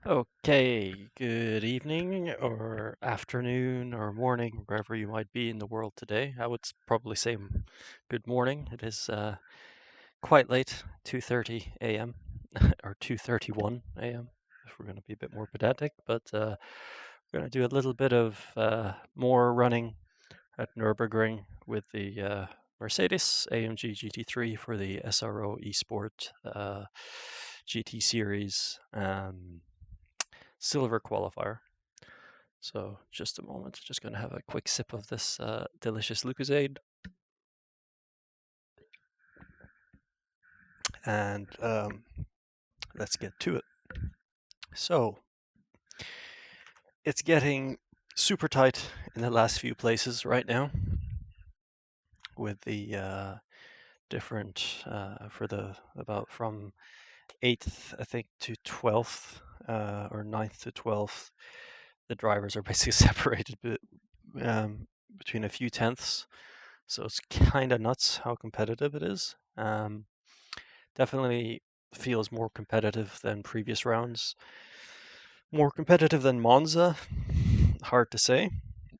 Okay, good evening or afternoon or morning, wherever you might be in the world today. I would probably say good morning. It is quite late, 2:30 a.m. or 2:31 a.m. if we're going to be a bit more pedantic, but we're going to do a little bit of more running at Nürburgring with the Mercedes-AMG GT3 for the SRO eSport GT Series Silver qualifier. So just a moment, just going to have a quick sip of this delicious Lucozade. And let's get to it. So it's getting super tight in the last few places right now with the different for the about from 8th I think to 12th or 9th to 12th. The drivers are basically separated between a few tenths, so it's kind of nuts how competitive it is. Definitely feels more competitive than previous rounds. More competitive than Monza. Hard to say.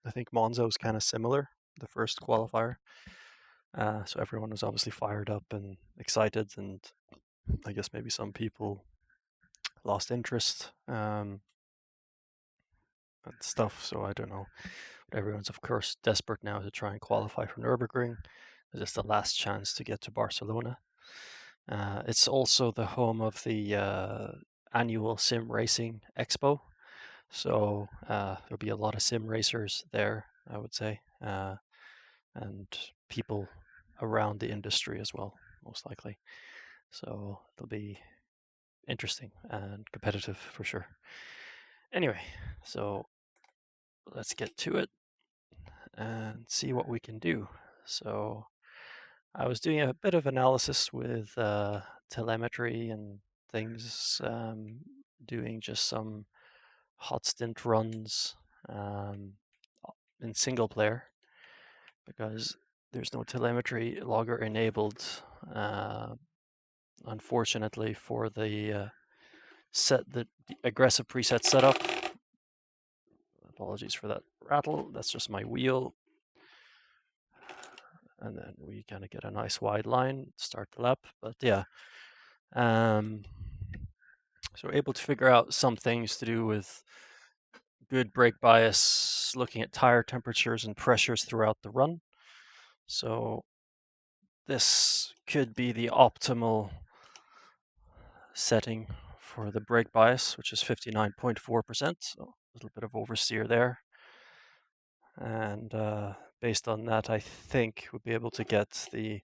I think Monza was kind of similar, the first qualifier. So everyone was obviously fired up and excited, and I guess maybe some people lost interest and stuff. So I don't know. But everyone's of course desperate now to try and qualify for Nürburgring. It's the last chance to get to Barcelona. It's also the home of the annual sim racing expo, so there'll be a lot of sim racers there, I would say, and people around the industry as well, most likely. So it'll be interesting and competitive for sure. Anyway, so let's get to it and see what we can do. So I was doing a bit of analysis with telemetry and things, doing just some hot stint runs in single player because there's no telemetry logger enabled, unfortunately, for the the aggressive preset setup. Apologies for that rattle. That's just my wheel. And then we kind of get a nice wide line, start the lap. But yeah, so able to figure out some things to do with good brake bias, looking at tire temperatures and pressures throughout the run. So this could be the optimal setting for the brake bias, which is 59.4%. So a little bit of oversteer there. And based on that, I think we'll be able to get the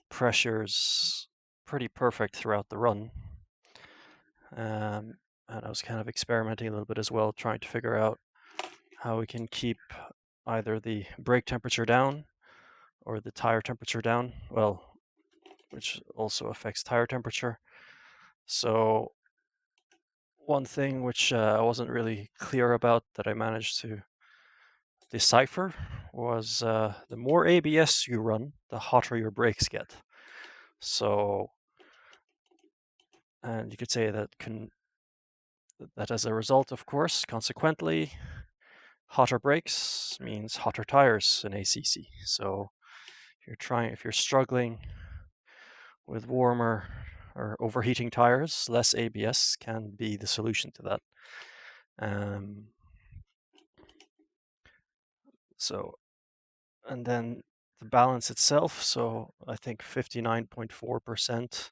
pressures pretty perfect throughout the run. And I was kind of experimenting a little bit as well, trying to figure out how we can keep either the brake temperature down or the tire temperature down, well, which also affects tire temperature. So one thing which I wasn't really clear about that I managed to decipher was the more ABS you run, the hotter your brakes get. So, and you could say that as a result, of course, consequently, hotter brakes means hotter tires in ACC. So if you're struggling with warmer or overheating tires, less ABS can be the solution to that. So, and then the balance itself. So I think 59.4%.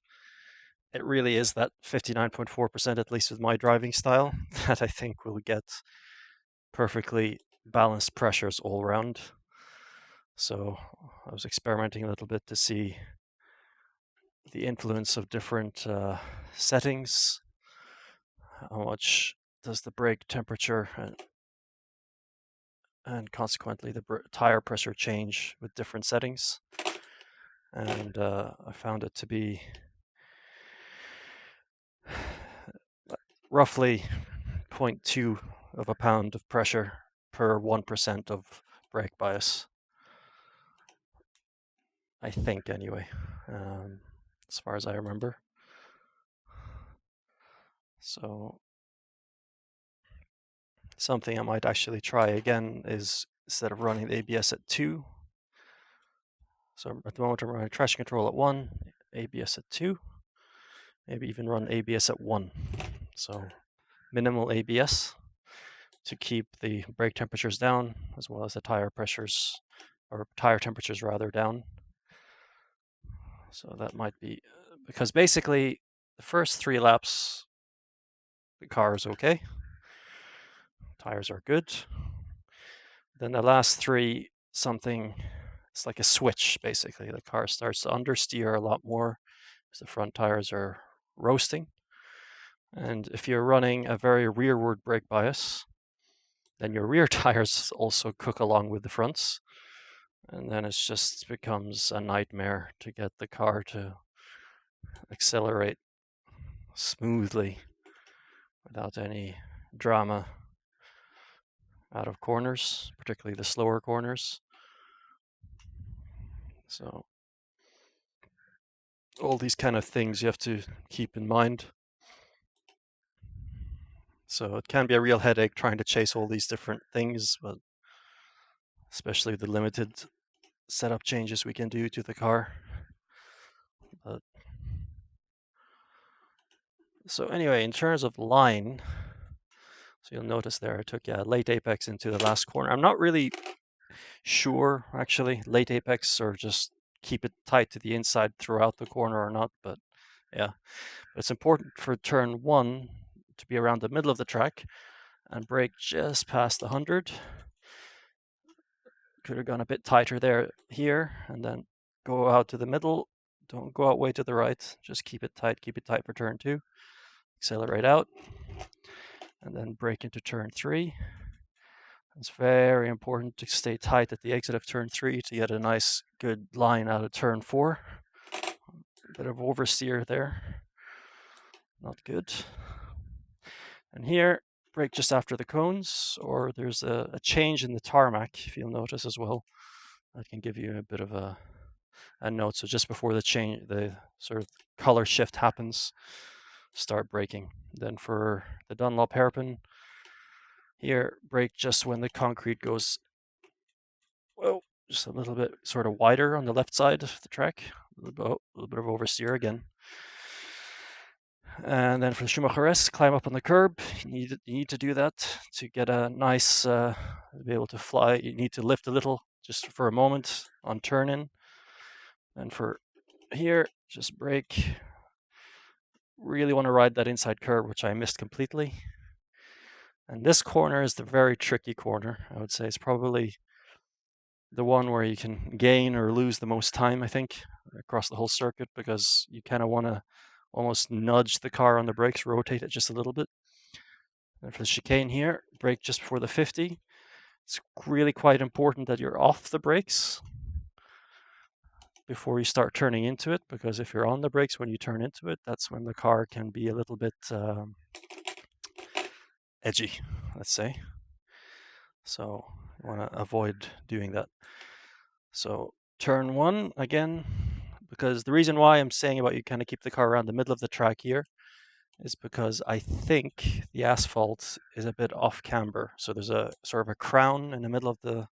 It really is that 59.4%, at least with my driving style, that I think will get perfectly balanced pressures all around. So I was experimenting a little bit to see the influence of different settings. How much does the brake temperature and consequently the tire pressure change with different settings? And I found it to be roughly 0.2 of a pound of pressure per 1% of brake bias. I think, anyway, as far as I remember. So something I might actually try again is instead of running the ABS at 2. So at the moment I'm running traction control at 1, ABS at 2, maybe even run ABS at 1. So minimal ABS to keep the brake temperatures down as well as the tire pressures, or tire temperatures rather, down. So that might be, because basically the first 3 laps the car is okay, tires are good. Then the last 3, it's like a switch basically. The car starts to understeer a lot more because the front tires are roasting. And if you're running a very rearward brake bias, then your rear tires also cook along with the fronts. And then it just becomes a nightmare to get the car to accelerate smoothly without any drama out of corners, particularly the slower corners. So all these kind of things you have to keep in mind. So it can be a real headache trying to chase all these different things, but especially the limited setup changes we can do to the car. But so anyway, in terms of line, so you'll notice there I took late apex into the last corner. I'm not really sure actually, late apex or just keep it tight to the inside throughout the corner or not, but yeah. But it's important for turn 1 to be around the middle of the track and brake just past 100. Could have gone a bit tighter here, and then go out to the middle. Don't go out way to the right. Just keep it tight for turn 2. Accelerate out, and then brake into turn 3. It's very important to stay tight at the exit of turn 3 to get a nice, good line out of turn 4. A bit of oversteer there. Not good. And here, brake just after the cones, or there's a change in the tarmac, if you'll notice as well. That can give you a bit of a note. So just before the change, the sort of color shift happens, start braking. Then for the Dunlop hairpin, here, brake just when the concrete goes, well, just a little bit sort of wider on the left side of the track. A little bit of oversteer again. And then for the Schumacher S, climb up on the curb. You need to do that to get a nice, be able to fly. You need to lift a little just for a moment on turn in. And for here, just brake. Really want to ride that inside curve, which I missed completely. And this corner is the very tricky corner. I would say it's probably the one where you can gain or lose the most time, I think, across the whole circuit, because you kind of want to almost nudge the car on the brakes, rotate it just a little bit. And for the chicane here, brake just before the 50. It's really quite important that you're off the brakes before you start turning into it, because if you're on the brakes when you turn into it, that's when the car can be a little bit edgy, let's say. So you want to avoid doing that. So turn 1 again, because the reason why I'm saying about you kind of keep the car around the middle of the track here is because I think the asphalt is a bit off camber. So there's a sort of a crown in the middle of the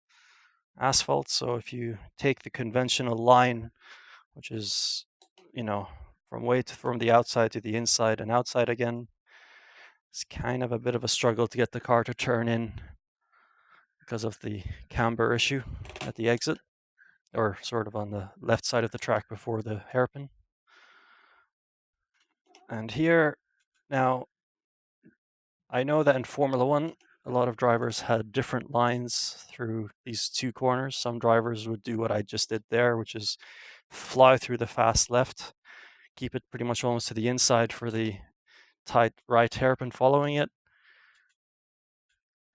asphalt. So if you take the conventional line, which is, from the outside to the inside and outside again, it's kind of a bit of a struggle to get the car to turn in because of the camber issue at the exit, or sort of on the left side of the track before the hairpin. And here, now, I know that in Formula 1, a lot of drivers had different lines through these 2 corners. Some drivers would do what I just did there, which is fly through the fast left, keep it pretty much almost to the inside for the tight right hairpin following it.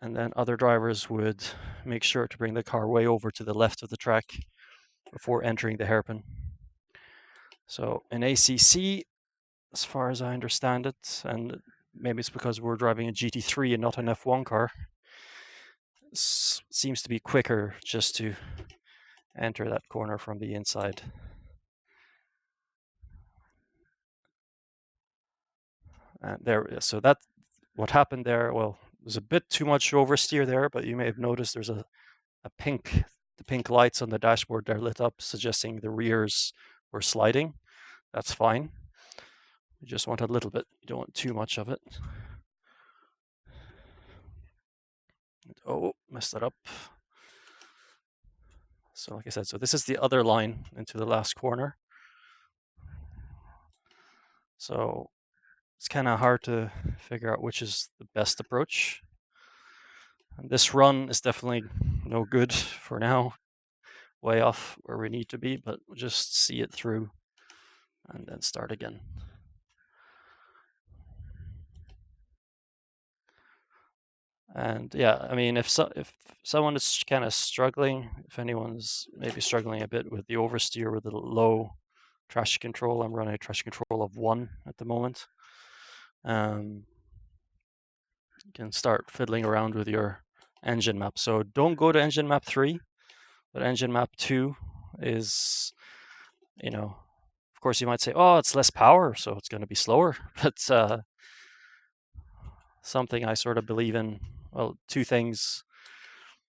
And then other drivers would make sure to bring the car way over to the left of the track before entering the hairpin. So in ACC, as far as I understand it, and maybe it's because we're driving a GT3 and not an F1 car, seems to be quicker just to enter that corner from the inside. And so that, what happened there, well, There's a bit too much oversteer there, but you may have noticed there's the pink lights on the dashboard there lit up, suggesting the rears were sliding. That's fine. You just want a little bit. You don't want too much of it. Oh, messed that up. So like I said, so this is the other line into the last corner. So it's kind of hard to figure out which is the best approach. And this run is definitely no good for now, way off where we need to be, but we'll just see it through and then start again. And yeah, I mean, if someone is kind of struggling, if anyone's maybe struggling a bit with the oversteer with the low traction control, I'm running a traction control of 1 at the moment. You can start fiddling around with your engine map. So don't go to engine map 3, but engine map 2 is, you know, of course you might say, oh, it's less power, so it's going to be slower. But something I sort of believe in, well, two things,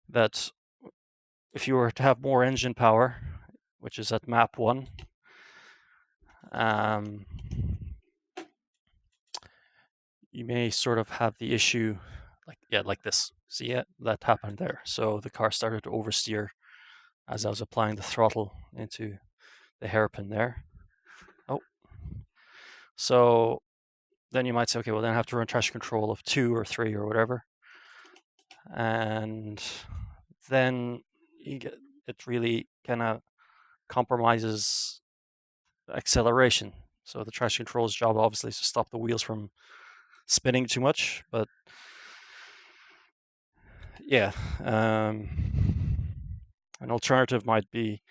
that if you were to have more engine power, which is at map 1, you may sort of have the issue like this. See it? That happened there. So the car started to oversteer as I was applying the throttle into the hairpin there. Oh. So then you might say, okay, well then I have to run traction control of 2 or 3 or whatever. And then you get, it really kind of compromises acceleration. So the traction control's job obviously is to stop the wheels from spinning too much, but yeah, an alternative might be,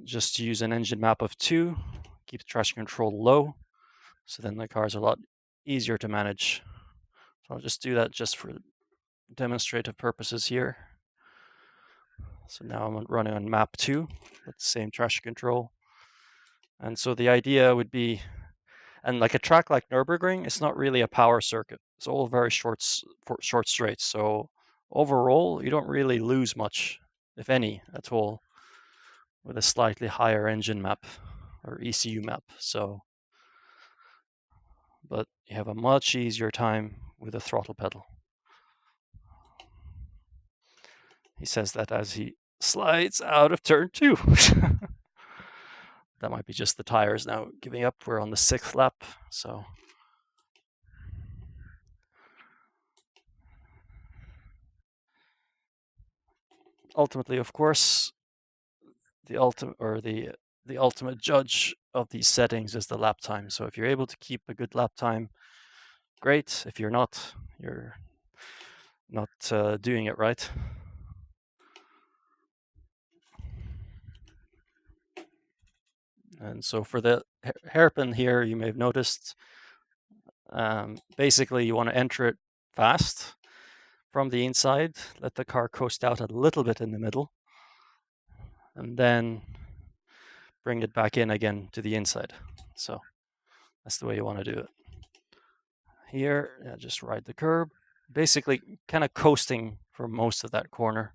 just use an engine map of 2, keep the traction control low, so then the cars are a lot easier to manage. So I'll just do that just for demonstrative purposes here. So now I'm running on map 2 with the same traction control. And so the idea would be, and like a track like Nürburgring, it's not really a power circuit. It's all very short straights. So overall, you don't really lose much, if any, at all, with a slightly higher engine map or ECU map. So, but you have a much easier time with a throttle pedal. He says that as he slides out of turn 2. That might be just the tires now giving up. We're on the 6th lap, so ultimately, of course, the ultimate judge of these settings is the lap time. So if you're able to keep a good lap time, great. If you're not, you're not doing it right. And so for the hairpin here, you may have noticed, basically you want to enter it fast from the inside, let the car coast out a little bit in the middle, and then bring it back in again to the inside. So that's the way you want to do it. Here, just ride the curb, basically kind of coasting for most of that corner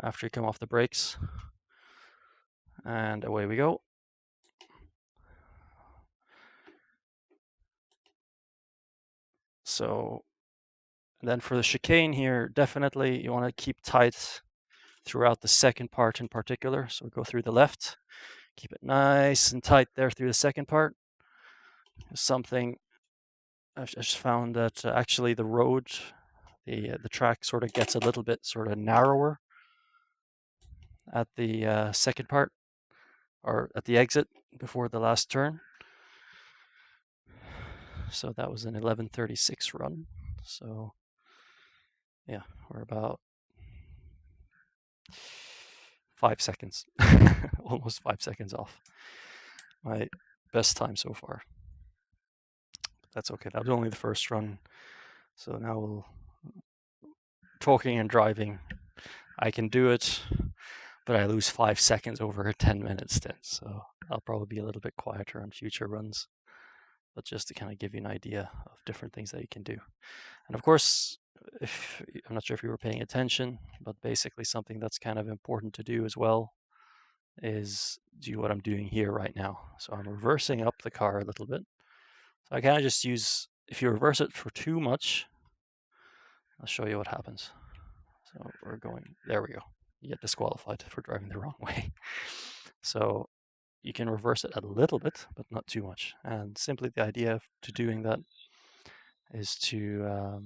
after you come off the brakes. And away we go. So then for the chicane here, definitely you want to keep tight throughout the second part in particular. So we go through the left, keep it nice and tight there through the second part. Something I've just found that actually the road, the track sort of gets a little bit sort of narrower at the second part, or at the exit before the last turn. So that was an 11:36 run. So yeah, we're about 5 seconds, almost 5 seconds off my best time so far. That's okay. That was only the first run. So now we'll talking and driving. I can do it, but I lose 5 seconds over a 10-minute stint. So I'll probably be a little bit quieter on future runs. but just to kind of give you an idea of different things that you can do. And of course, I'm not sure if you were paying attention, but basically something that's kind of important to do as well is do what I'm doing here right now. So I'm reversing up the car a little bit. So I kind of just use, if you reverse it for too much, I'll show you what happens. So we're going, there we go. You get disqualified for driving the wrong way. So you can reverse it a little bit, but not too much. And simply the idea to doing that is to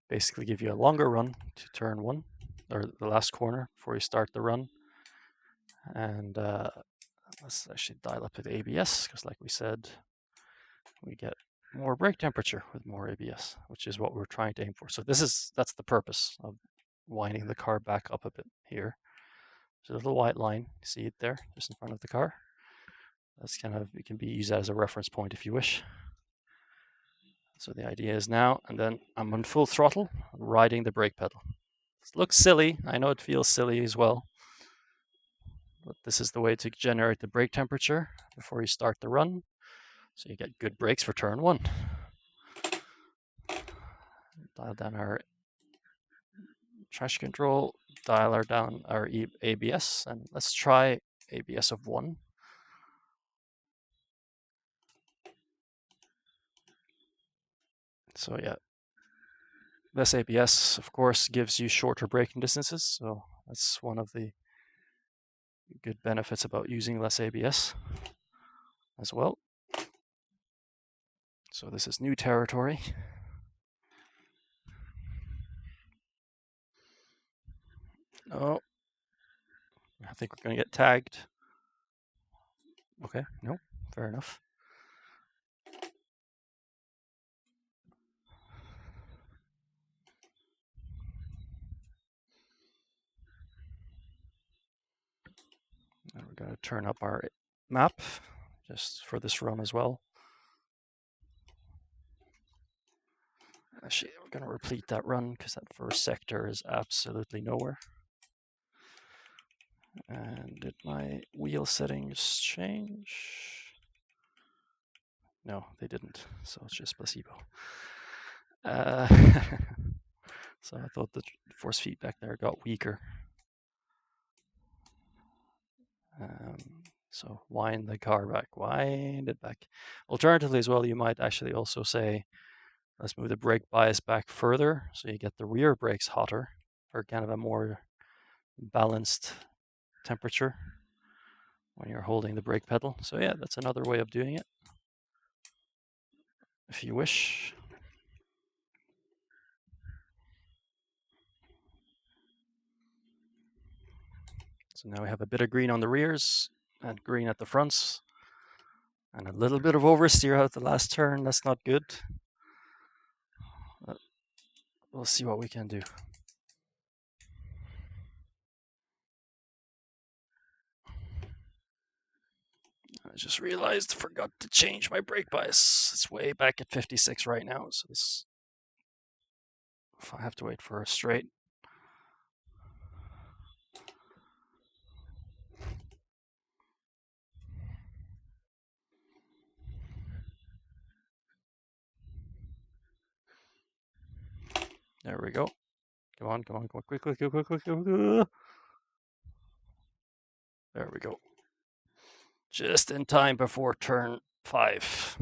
basically give you a longer run to turn 1, or the last corner before you start the run. And let's actually dial up to the ABS, because like we said, we get more brake temperature with more ABS, which is what we're trying to aim for. So that's the purpose of winding the car back up a bit here. There's a little white line, you see it there, just in front of the car. That's kind of, it can be used as a reference point if you wish. So the idea is now, and then I'm on full throttle, riding the brake pedal. It looks silly, I know it feels silly as well, but this is the way to generate the brake temperature before you start the run, so you get good brakes for turn 1. Dial down our traction control, dial down our ABS, and let's try ABS of 1. So yeah, less ABS, of course, gives you shorter braking distances, so that's one of the good benefits about using less ABS as well. So this is new territory. Oh, I think we're going to get tagged. Okay, no, fair enough. And we're going to turn up our map just for this run as well. Actually, we're going to repeat that run because that first sector is absolutely nowhere. And did my wheel settings change? No, they didn't, so it's just placebo. So I thought the force feedback there got weaker. So wind the car back, wind it back. Alternatively as well, you might actually also say, let's move the brake bias back further so you get the rear brakes hotter, or kind of a more balanced temperature when you're holding the brake pedal. So yeah, that's another way of doing it, if you wish. So now we have a bit of green on the rears and green at the fronts, and a little bit of oversteer out the last turn. That's not good. But we'll see what we can do. I just realized I forgot to change my brake bias. It's way back at 56 right now, so this, if I have to wait for a straight. There we go. Come on, come on, come on, quick. There we go. Just in time before turn 5.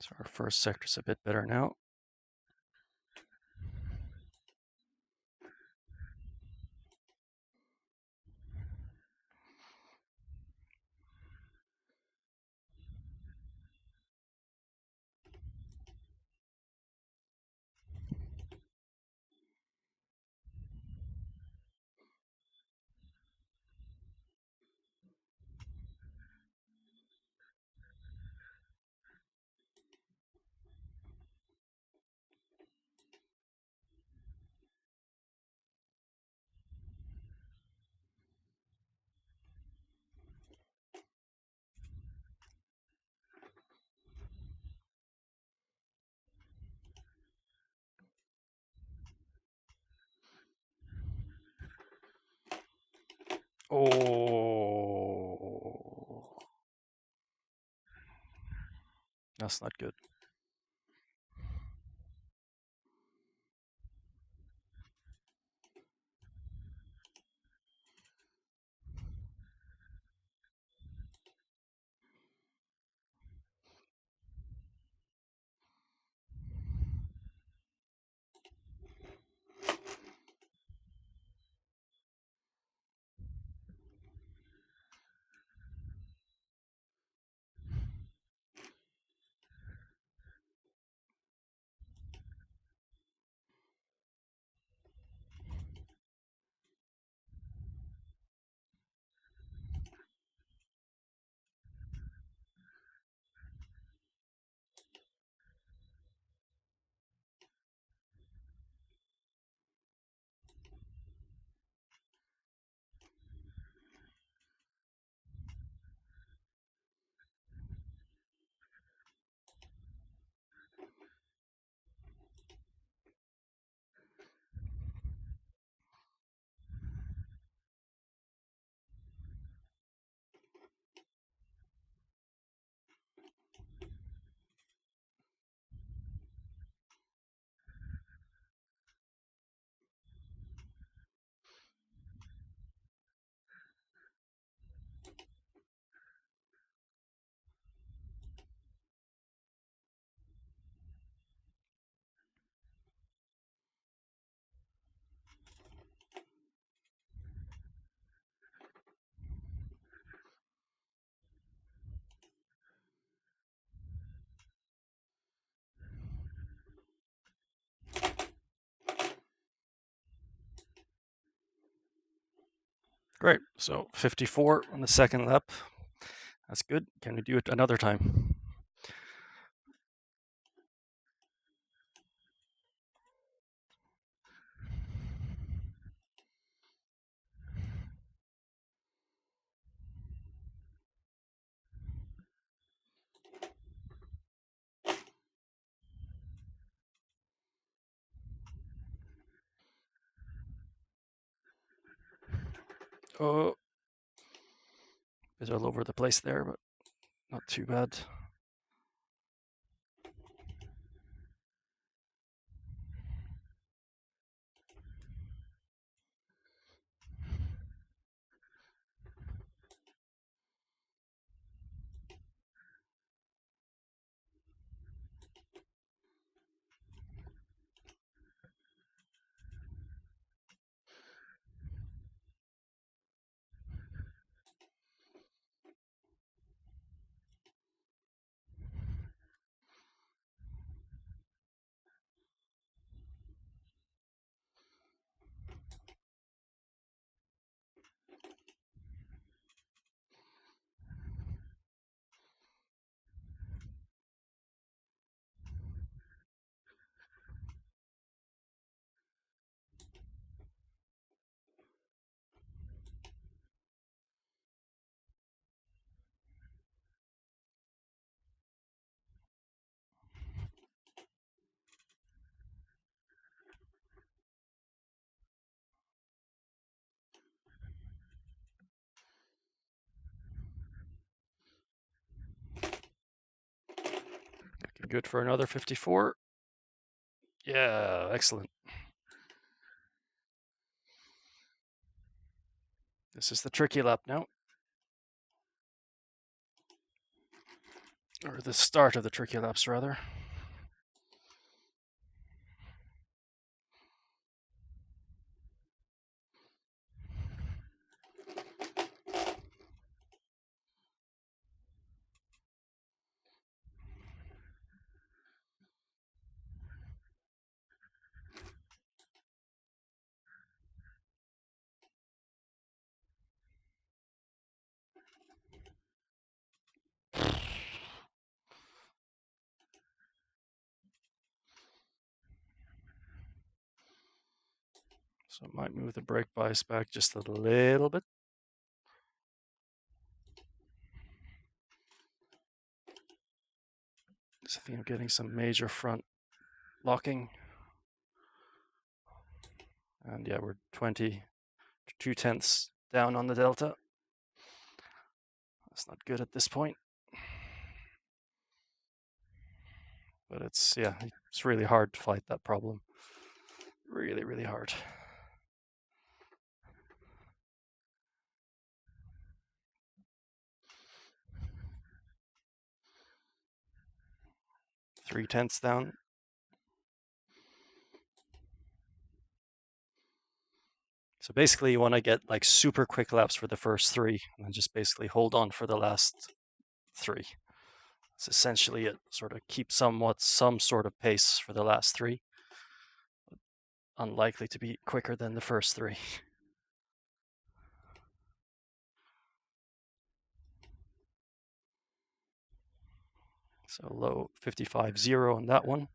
So our first sector's a bit better now. Oh, that's not good. Great. So 54 on the second lap. That's good. Can we do it another time? Oh, bit all over the place there, but not too bad. Looking good for another 54. Yeah, excellent. This is the tricky lap now. Or the start of the tricky laps, rather. So I might move the brake bias back just a little bit. I think I'm getting some major front locking. And yeah, we're 2/10 down on the delta. That's not good at this point. But it's really hard to fight that problem. Really, really hard. Three-tenths down. So basically you want to get like super quick laps for the first three and just basically hold on for the last three. It's essentially it. Sort of keep some sort of pace for the last three. Unlikely to be quicker than the first three. So low 55.0 on that one.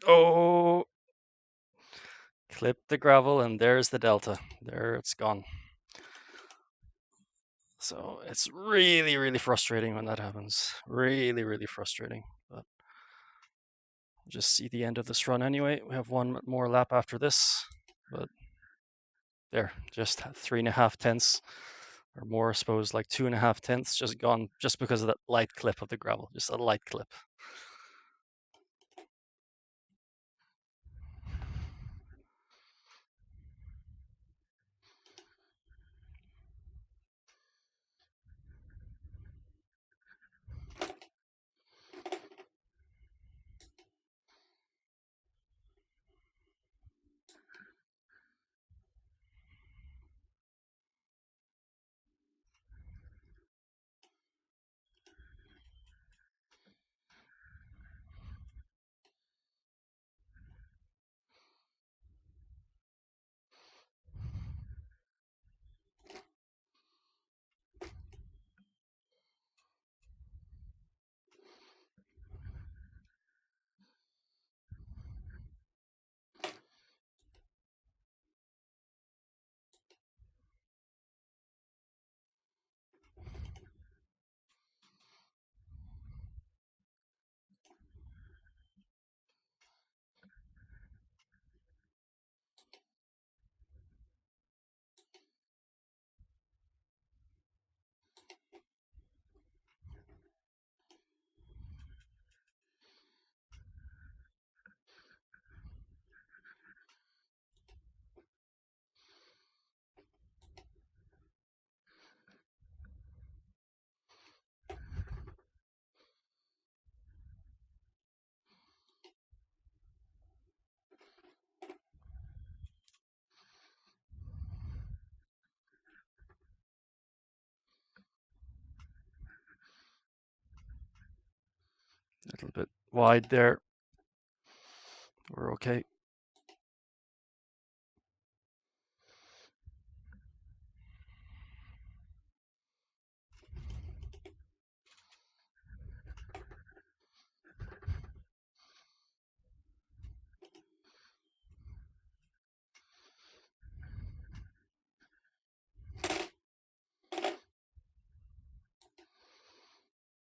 Oh, clip the gravel and there's the delta. There it's gone. So it's really, really frustrating when that happens. Really, really frustrating. But we'll just see the end of this run anyway. We have one more lap after this. But there, just 3.5 tenths or more, I suppose, like 2.5 tenths just gone just because of that light clip of the gravel. Just a light clip. A little bit wide there. We're okay.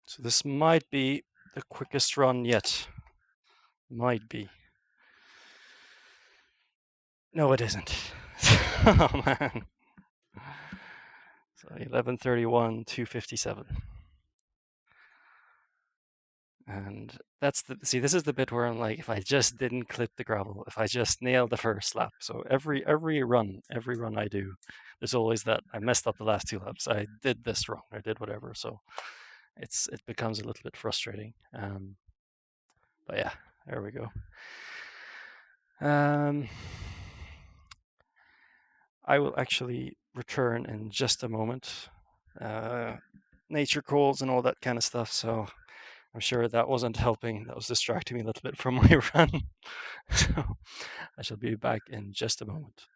So this might be the quickest run yet. Might be. No, it isn't. Oh man. So 11:31, 2:57. And this is the bit where I'm like, if I just didn't clip the gravel, if I just nailed the first lap. So every run I do, there's always that I messed up the last 2 laps. I did this wrong. I did whatever. So it becomes a little bit frustrating. But yeah, there we go. I will actually return in just a moment. Nature calls and all that kind of stuff. So I'm sure that wasn't helping. That was distracting me a little bit from my run. So I shall be back in just a moment.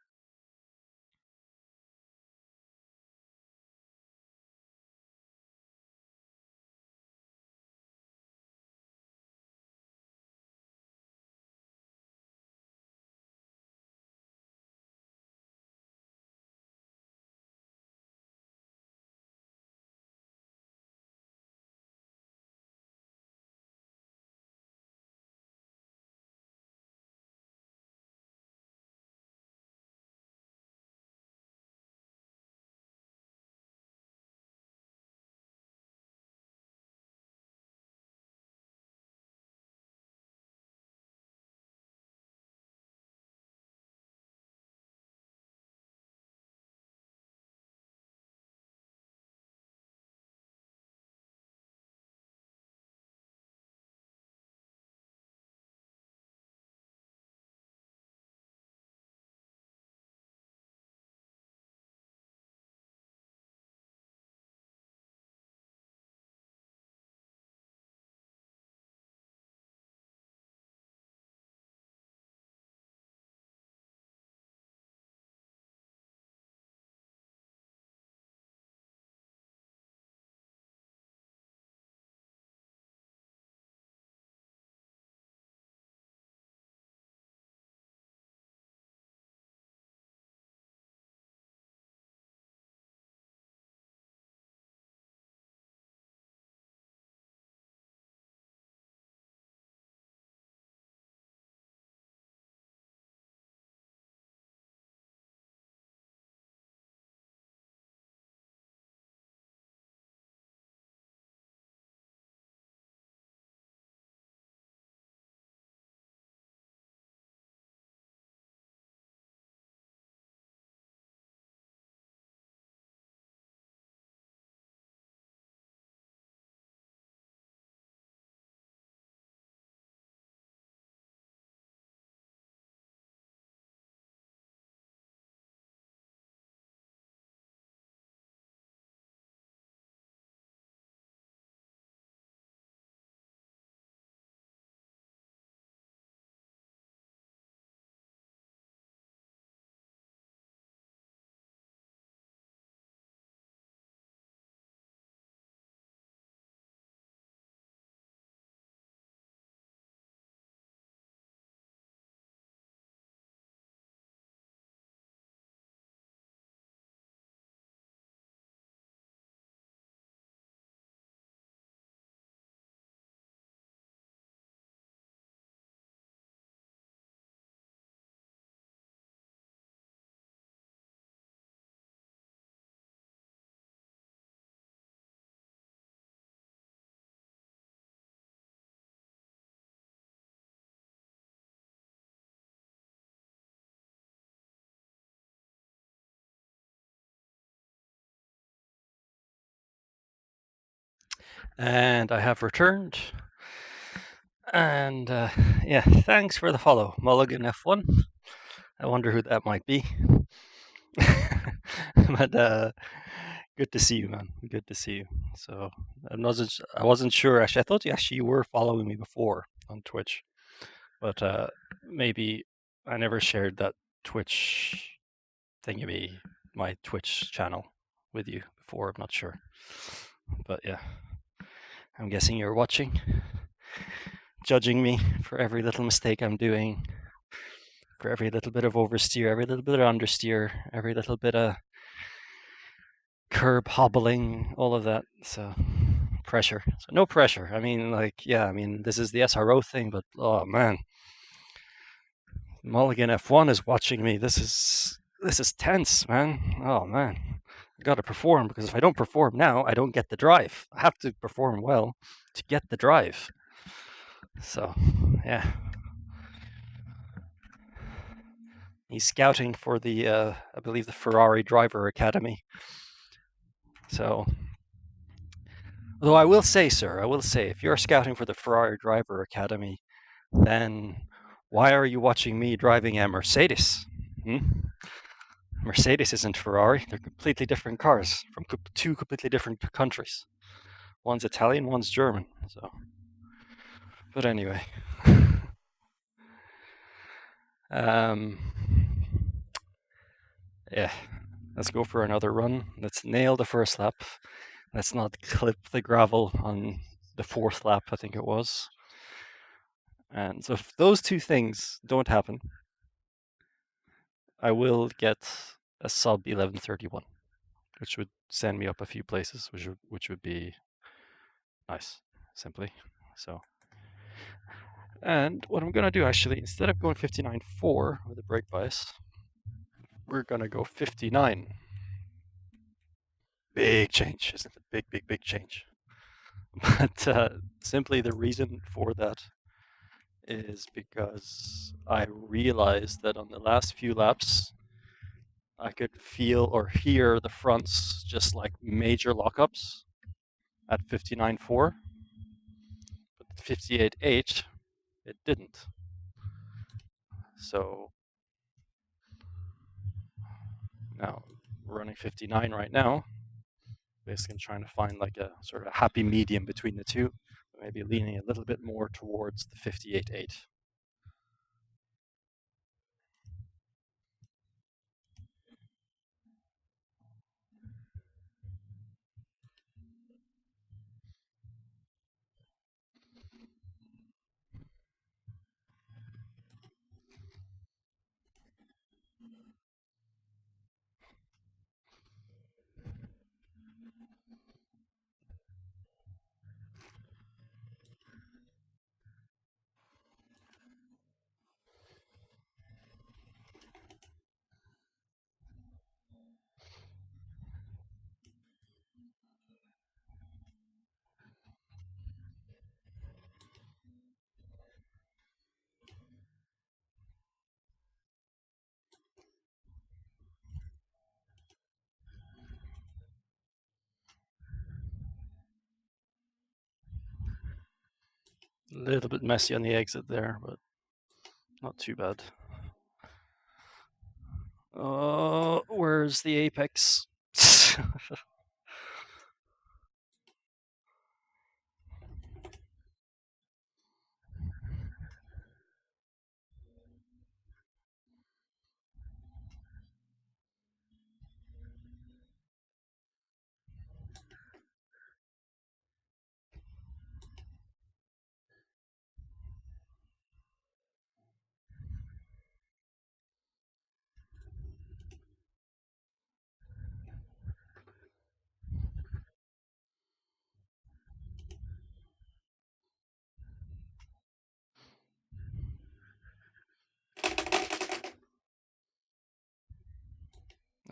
And I have returned. And yeah, thanks for the follow, Mulligan F1. I wonder who that might be. But good to see you, man. Good to see you. So I wasn't sure actually. I thought you were following me before on Twitch, but maybe I never shared that Twitch thingy, my Twitch channel with you before. I'm not sure, but yeah, I'm guessing you're watching, judging me for every little mistake I'm doing, for every little bit of oversteer, every little bit of understeer, every little bit of curb hobbling, all of that. So pressure. So no pressure. I mean, like, yeah, I mean, this is the SRO thing, but oh man, Mulligan F1 is watching me. This is tense, man. Oh man, I got to perform because if I don't perform now, I don't get the drive. I have to perform well to get the drive. So, yeah. He's scouting for the, I believe, the Ferrari Driver Academy. So, although I will say, sir, if you're scouting for the Ferrari Driver Academy, then why are you watching me driving a Mercedes? Mercedes isn't Ferrari. They're completely different cars from two completely different countries. One's Italian, one's German. So, but anyway, yeah, let's go for another run. Let's nail the first lap. Let's not clip the gravel on the fourth lap, I think it was. And so if those two things don't happen, I will get a sub 11:31, which would send me up a few places, which would be nice, simply. So, and what I'm gonna do actually, instead of going 59.4 with a brake bias, we're gonna go 59. Big change, isn't it? Big, big, big change. But simply the reason for that is because I realized that on the last few laps, I could feel or hear the fronts just like major lockups at 59.4, but 58.8, it didn't. So now we're running 59 right now, basically trying to find like a sort of a happy medium between the two, maybe leaning a little bit more towards the 58.8. A little bit messy on the exit there, but not too bad. Oh, where's the apex?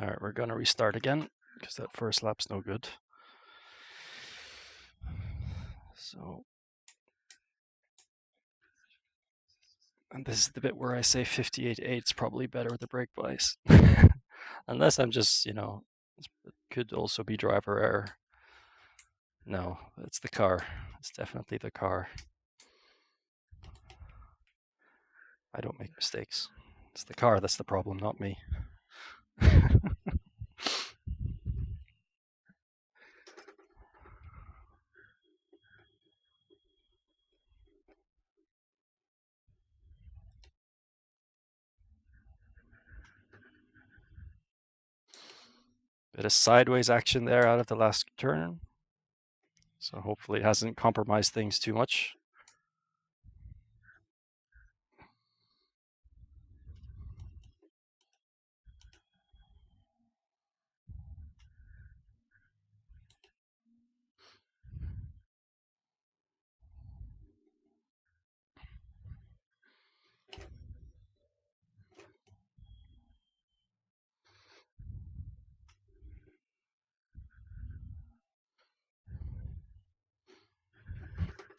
All right, we're gonna restart again because that first lap's no good. So, and this is the bit where I say 58.8 is probably better with the brake bias. Unless I'm just, it could also be driver error. No, it's the car. It's definitely the car. I don't make mistakes. It's the car that's the problem, not me. Bit of sideways action there out of the last turn. So hopefully it hasn't compromised things too much.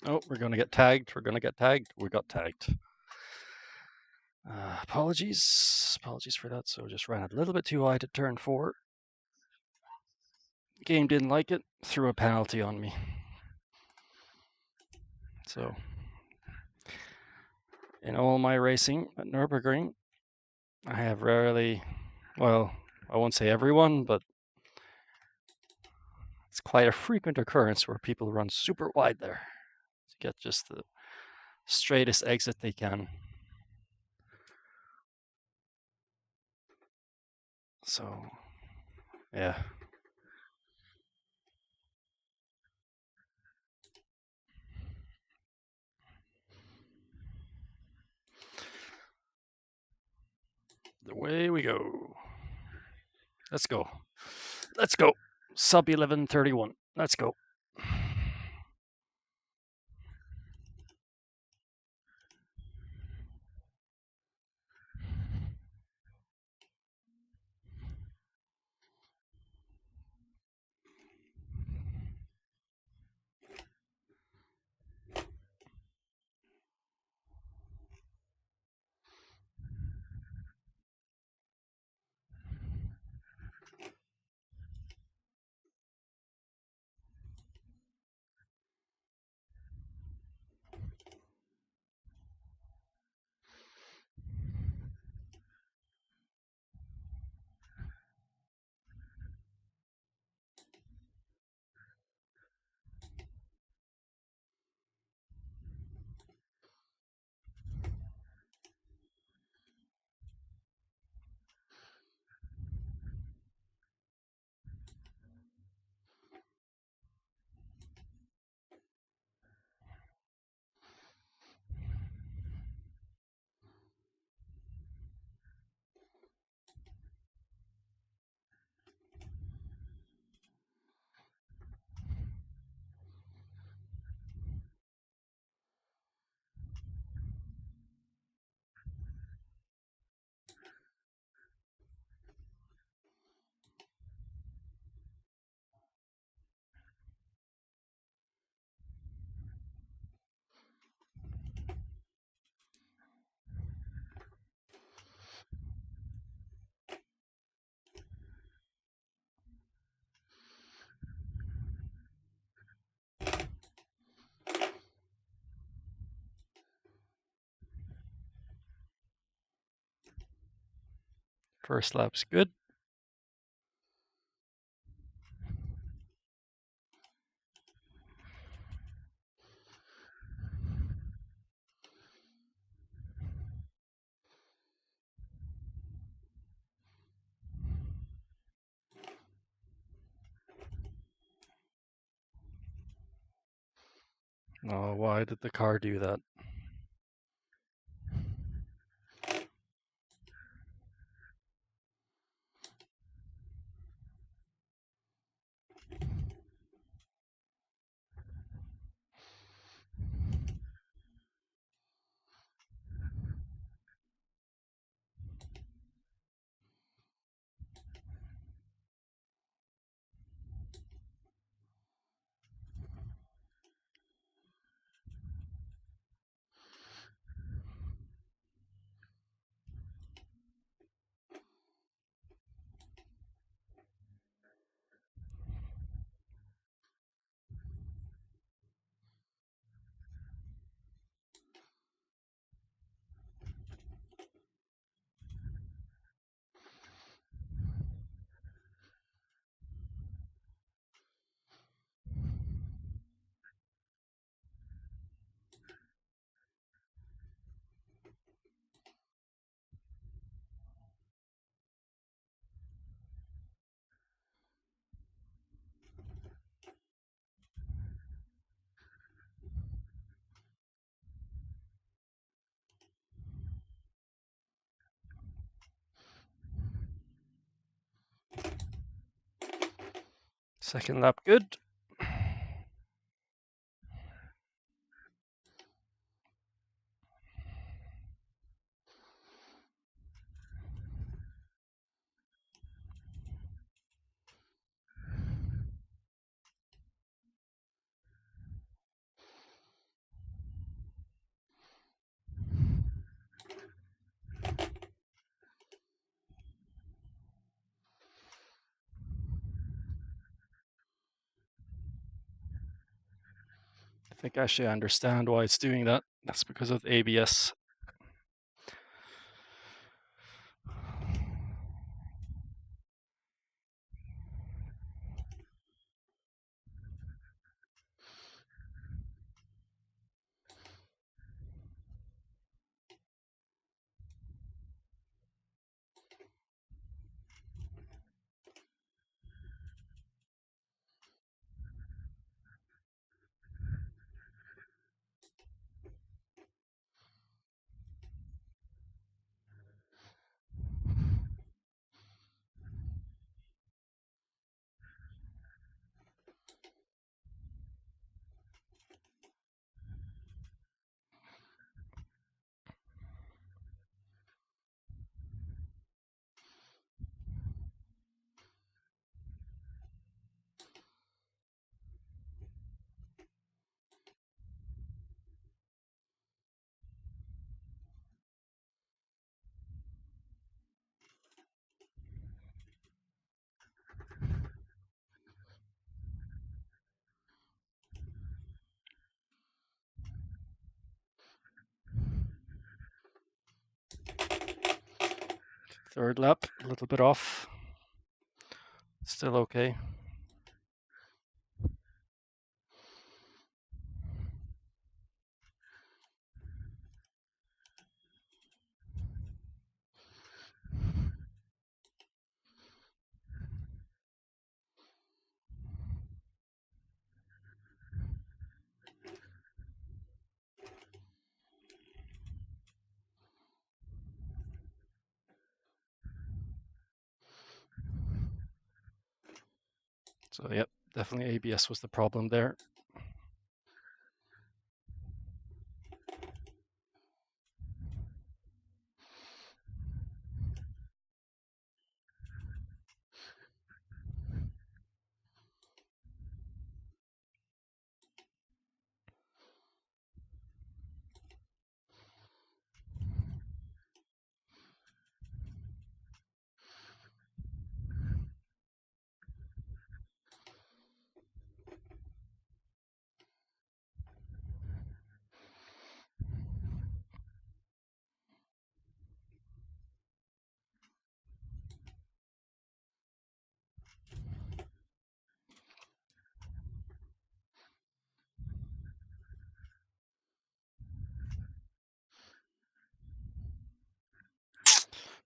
Oh, we're going to get tagged. We're going to get tagged. We got tagged. Apologies for that. So just ran a little bit too wide at turn 4. Game didn't like it, threw a penalty on me. So in all my racing at Nürburgring, I have rarely, well, I won't say everyone, but it's quite a frequent occurrence where people run super wide there to get just the straightest exit they can. So, yeah. Away we go. Let's go. Let's go. Sub 11:31. Let's go. First lap's good. Oh, why did the car do that? Second lap good. think actually I understand why it's doing that. That's because of ABS. Third lap, a little bit off. Still okay. So yep, definitely ABS was the problem there.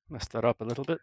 Messed that up a little bit.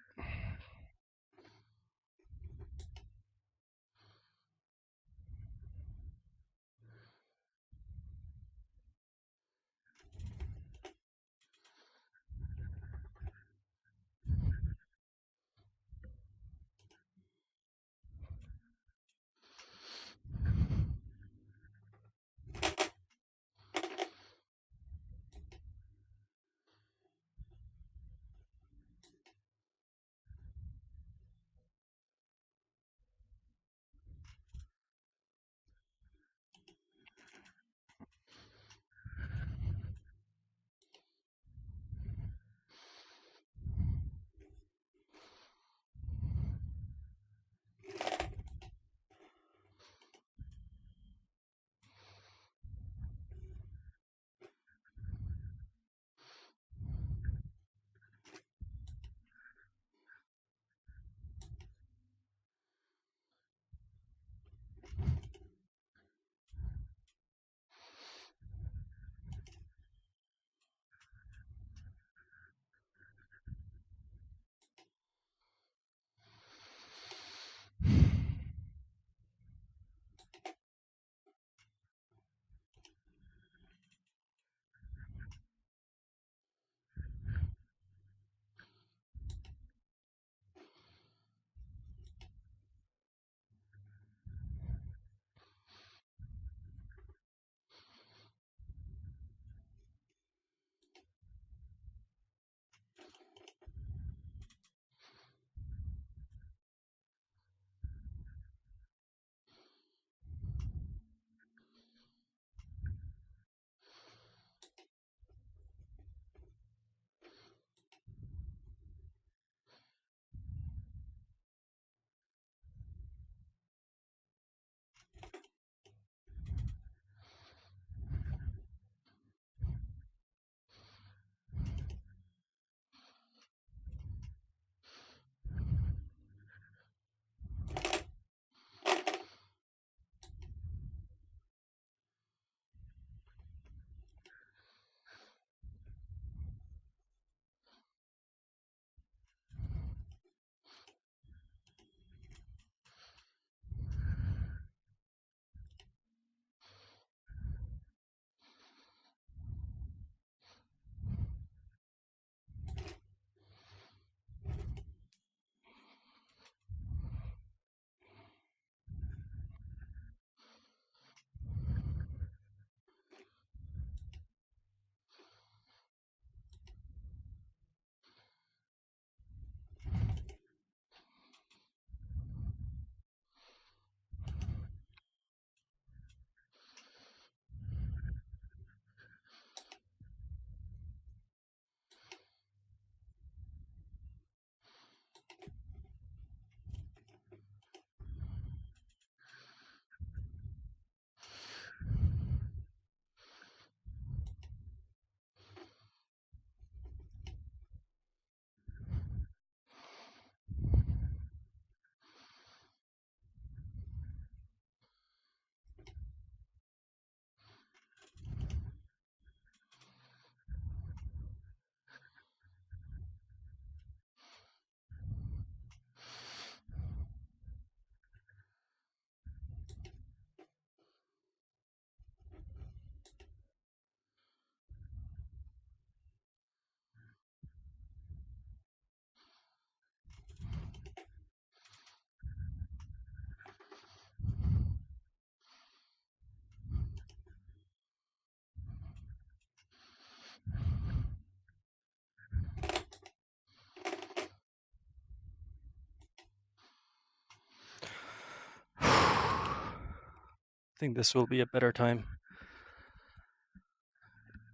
think this will be a better time.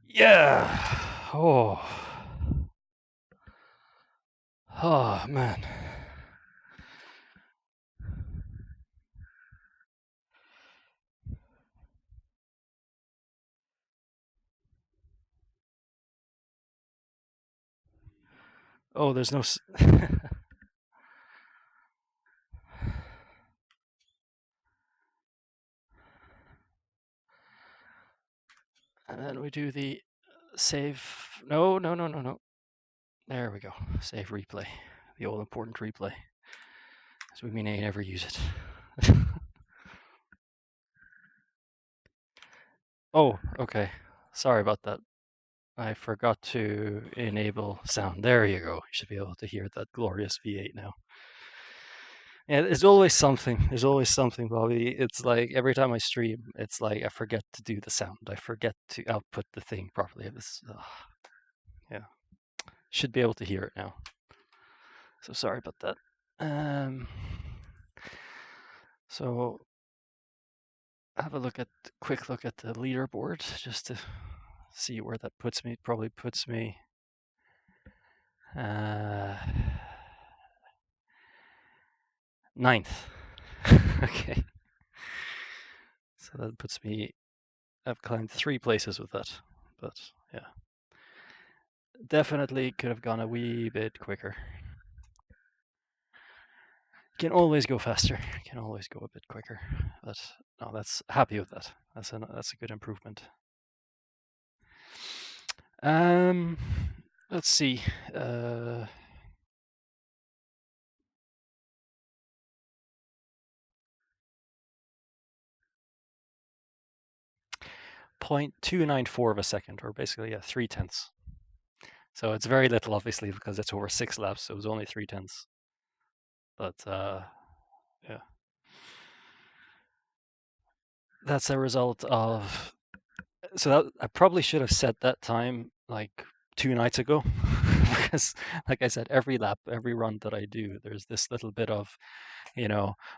Yeah. Oh. Oh, man. Oh, there's no... And then we do the save... No. There we go. Save replay. The all-important replay. So we may never use it. Oh, okay. Sorry about that. I forgot to enable sound. There you go. You should be able to hear that glorious V8 now. Yeah, there's always something. There's always something, Bobby. It's like every time I stream, it's like I forget to do the sound. I forget to output the thing properly. Yeah. Should be able to hear it now. So sorry about that. So have a quick look at the leaderboard just to see where that puts me. It probably puts me ninth. Okay. So that puts me, I've climbed 3 places with that, but yeah. Definitely could have gone a wee bit quicker. Can always go faster. Can always go a bit quicker. But no, that's happy with that. That's a good improvement. Let's see. 0.294 of a second, or basically 3/10. So it's very little, obviously, because it's over 6 laps. So it was only 3/10. But yeah, that's a result of. So that, I probably should have set that time like 2 nights ago, because, like I said, every lap, every run that I do, there's this little bit of,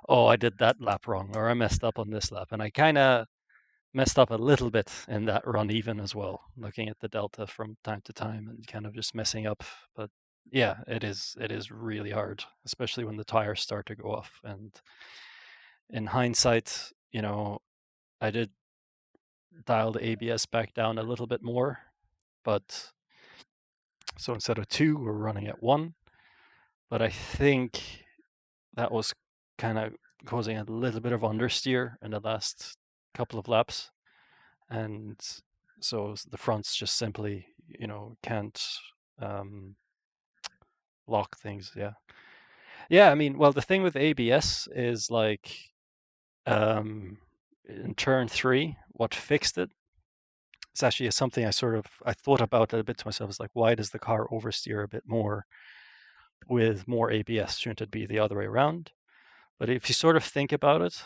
oh, I did that lap wrong, or I messed up on this lap, and I kind of messed up a little bit in that run even as well, looking at the delta from time to time and kind of just messing up. But yeah, it is really hard, especially when the tires start to go off. And in hindsight, I did dial the ABS back down a little bit more, but so instead of 2, we're running at 1. But I think that was kind of causing a little bit of understeer in the last couple of laps. And so the fronts just simply, can't lock things. Yeah. I mean, well, the thing with ABS is like, in turn 3, what fixed it? It's actually something I thought about it a bit to myself. It's like, why does the car oversteer a bit more with more ABS? Shouldn't it be the other way around? But if you sort of think about it,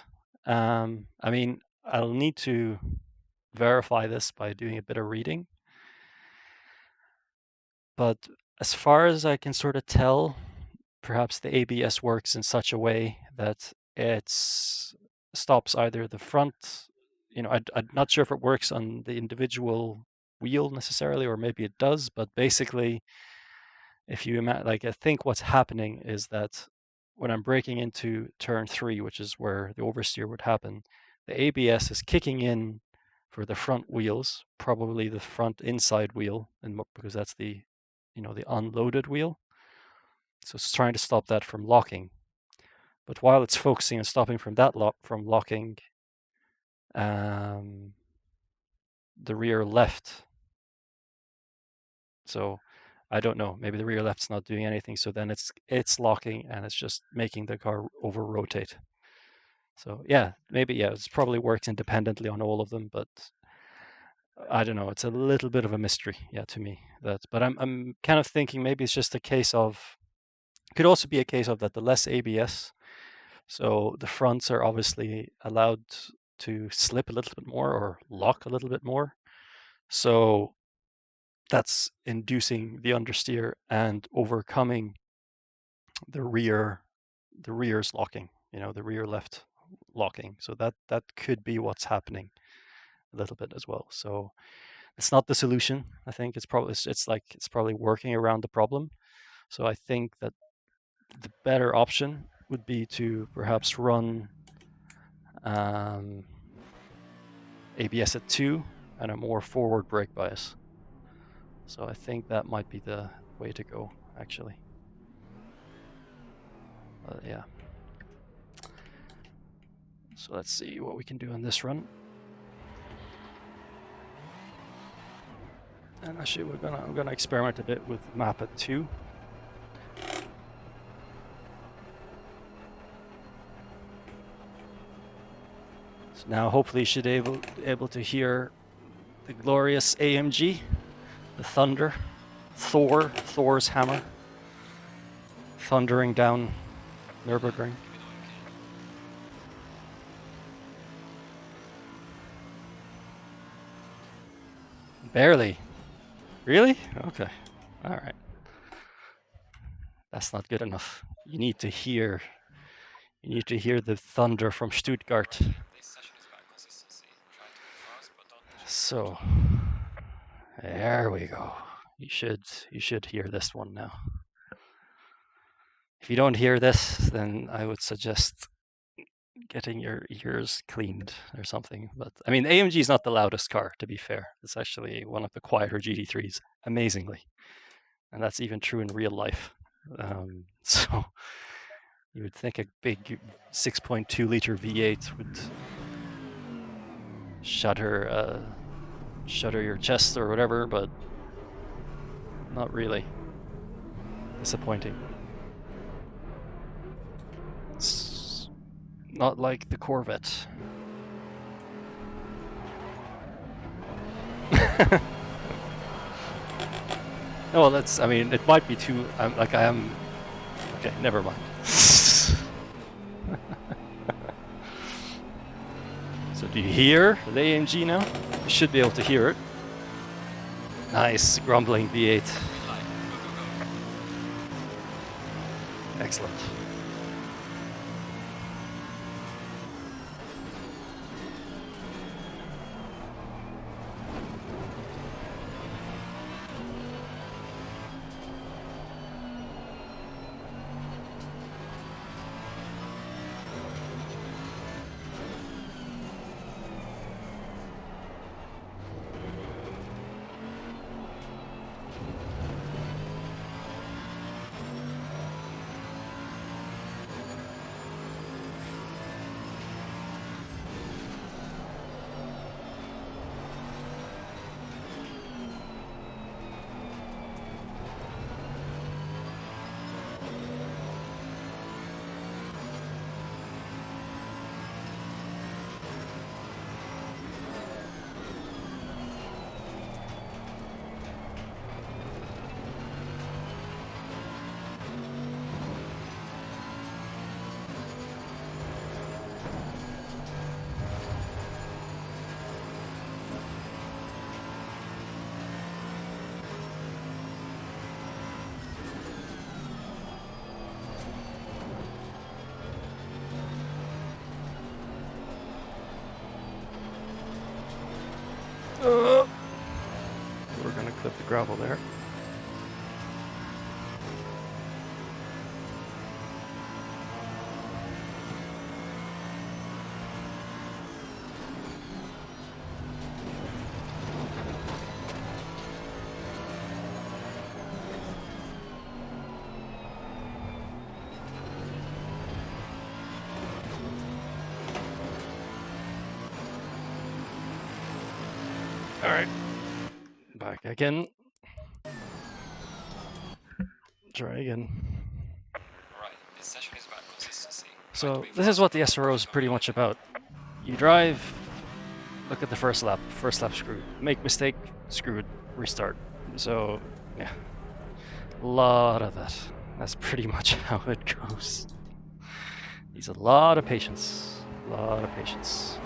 I mean, I'll need to verify this by doing a bit of reading. But as far as I can sort of tell, perhaps the ABS works in such a way that it stops either the front, I'm not sure if it works on the individual wheel necessarily, or maybe it does, but basically, if you imagine, like, I think what's happening is that when I'm braking into turn 3, which is where the oversteer would happen, the ABS is kicking in for the front wheels, probably the front inside wheel, and because that's the unloaded wheel. So it's trying to stop that from locking. But while it's focusing on stopping from that from locking, the rear left. So I don't know. Maybe the rear left's not doing anything. So then it's locking, and it's just making the car over rotate. So yeah, maybe it probably works independently on all of them, but I don't know. It's a little bit of a mystery, to me. But I'm kind of thinking maybe it's just a case of. Could also be a case of that the less ABS, so the fronts are obviously allowed to slip a little bit more or lock a little bit more. So that's inducing the understeer and overcoming the rear's locking, the rear left locking. So that could be what's happening a little bit as well. So it's not the solution. I think it's probably working around the problem. So I think that the better option would be to perhaps run ABS at 2 and a more forward brake bias. So I think that might be the way to go, actually. Yeah. So let's see what we can do on this run. And actually, I'm gonna experiment a bit with map at 2. So now, hopefully, you should able to hear the glorious AMG, the thunder, Thor's hammer, thundering down Nürburgring. Barely. Really? Okay. All right. That's not good enough. You need to hear the thunder from Stuttgart. So there we go. You should hear this one now. If you don't hear this, then I would suggest getting your ears cleaned or something. But I mean, AMG is not the loudest car, to be fair. It's actually one of the quieter GT3s, amazingly. And that's even true in real life. So you would think a big 6.2 liter V8 would shudder your chest or whatever, but not really. Disappointing. It's not like the Corvette. No, I mean, it might be too, okay, never mind. So do you hear the AMG now? You should be able to hear it. Nice, grumbling V8. Excellent. We're gonna clip the gravel there. All right, back again. Try again. This session is about consistency. So this is what the SRO is pretty much about. You drive, look at the first lap screwed. Make mistake, screwed, restart. So yeah, a lot of that. That's pretty much how it goes. Needs a lot of patience. A lot of patience.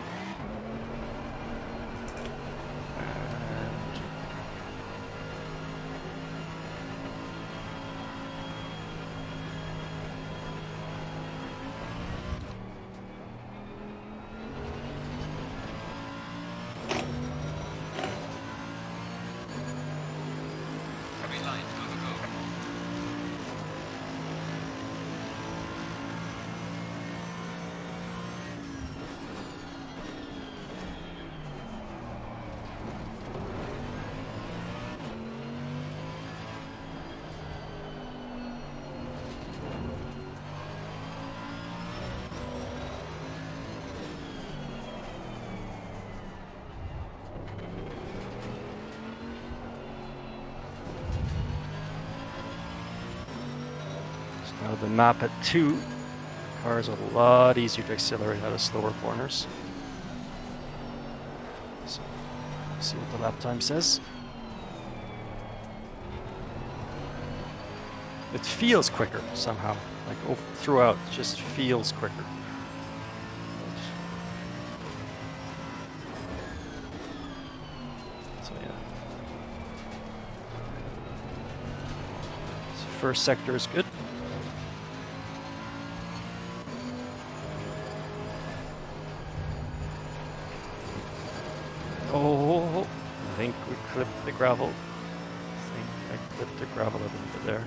Now the map at 2, cars are a lot easier to accelerate out of slower corners. So, see what the lap time says. It feels quicker somehow, like throughout, it just feels quicker. So yeah. So first sector is good. Oh, I think we clipped the gravel. I think I clipped the gravel a little bit there.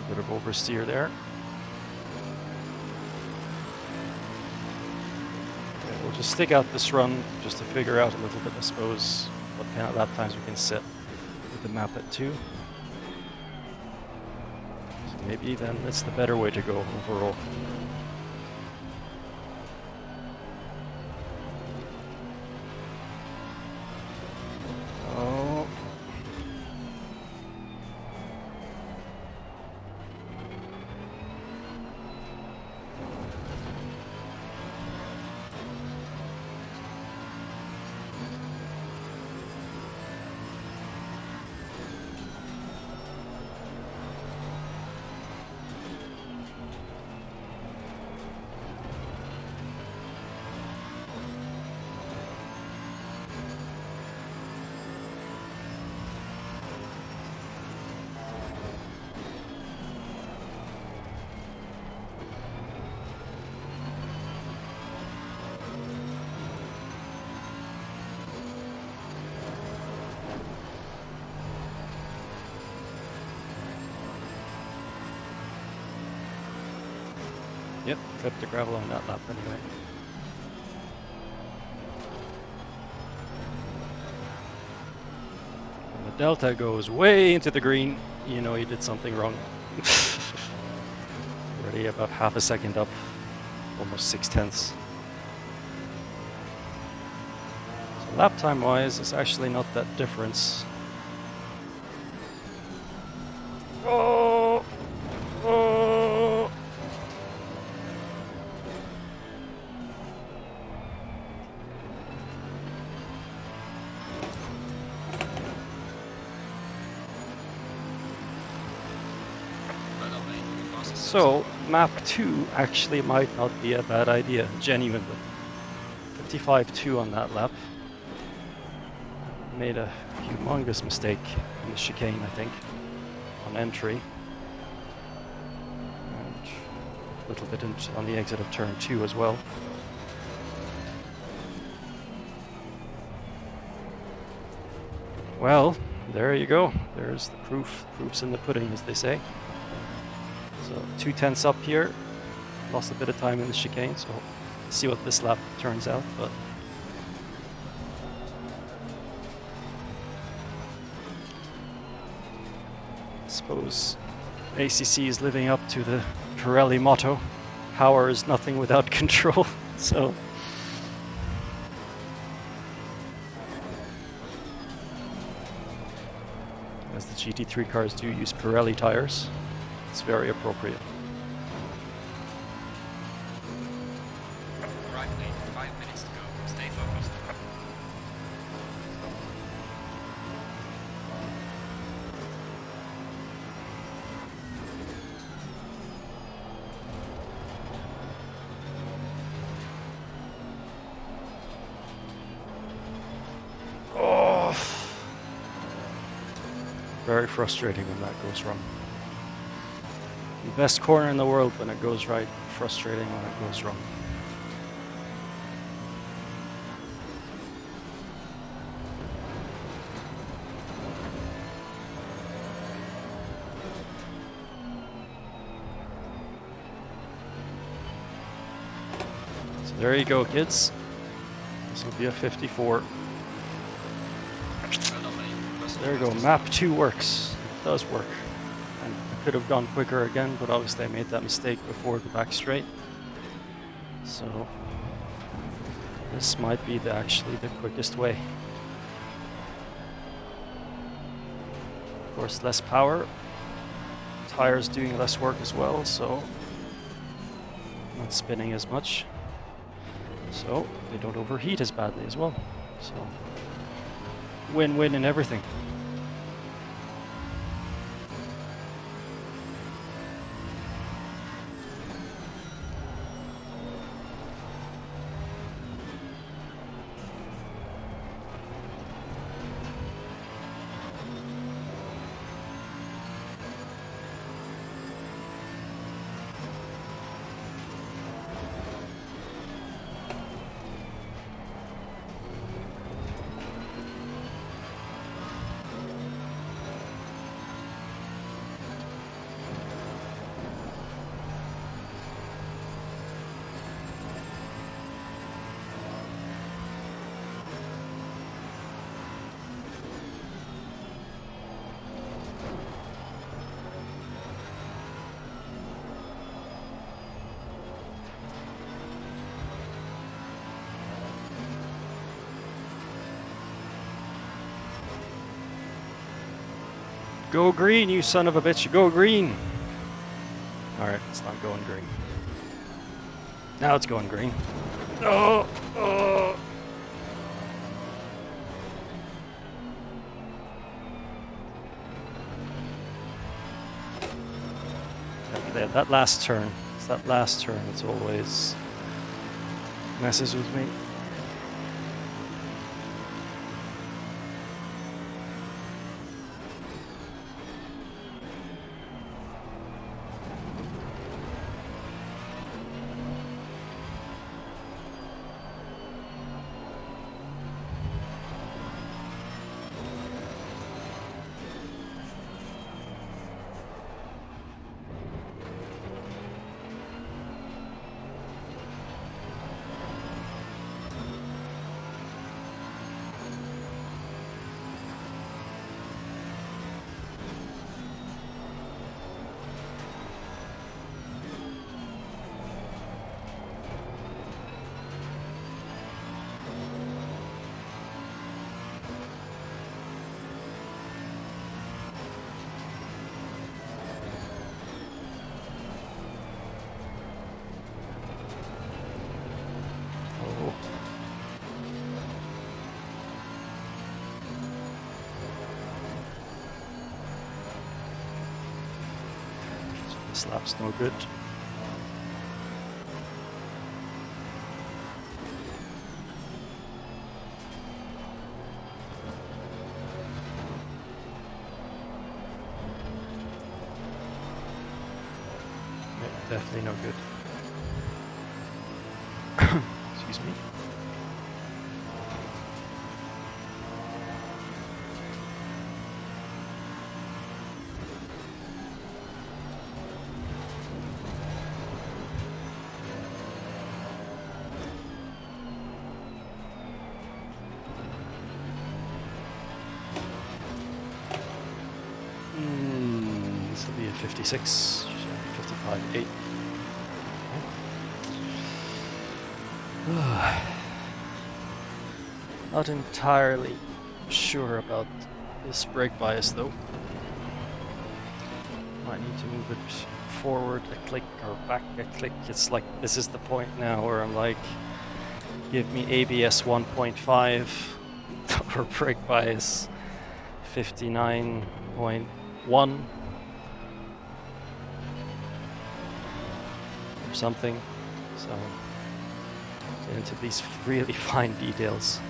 Bit of oversteer there. Okay, we'll just stick out this run just to figure out a little bit, I suppose, what kind of lap times we can set with the map at 2. So maybe then that's the better way to go overall. Oh. Yep, clipped the gravel on that lap anyway. When the delta goes way into the green, you know you did something wrong. Already about half a second up, almost 0.6. So lap time wise, it's actually not that difference. Oh! Oh! So, map 2 actually might not be a bad idea, genuinely. 55.2 on that lap. Made a humongous mistake in the chicane, I think, on entry. And a little bit on the exit of turn 2 as well. Well, there you go. There's the proof. Proof's in the pudding, as they say. So 0.2 up here, lost a bit of time in the chicane, so let's see what this lap turns out. But I suppose ACC is living up to the Pirelli motto, power is nothing without control. So as the GT3 cars do use Pirelli tires, it's very appropriate. Right lane, 5 minutes to go. Stay focused. Oh, very frustrating when that goes wrong. The best corner in the world when it goes right, frustrating when it goes wrong. There you go, kids. This will be a 54. There you go. Map 2 works. It does work. And I could have gone quicker again, but obviously I made that mistake before the back straight. So this might be actually the quickest way. Of course, less power. Tires doing less work as well, so not spinning as much. So they don't overheat as badly as well. So win-win in everything. Go green, you son of a bitch, go green! Alright, it's not going green. Now it's going green. Oh! Oh! That last turn. It's that last turn that's always messes with me. This lap's no good. Yeah, definitely no good. Excuse me. This will be a 56, 55, 8. Not entirely sure about this brake bias though. Might need to move it forward a click or back a click. It's like, this is the point now where I'm like, give me ABS 1.5 or brake bias 59.1 or something. So get into these really fine details.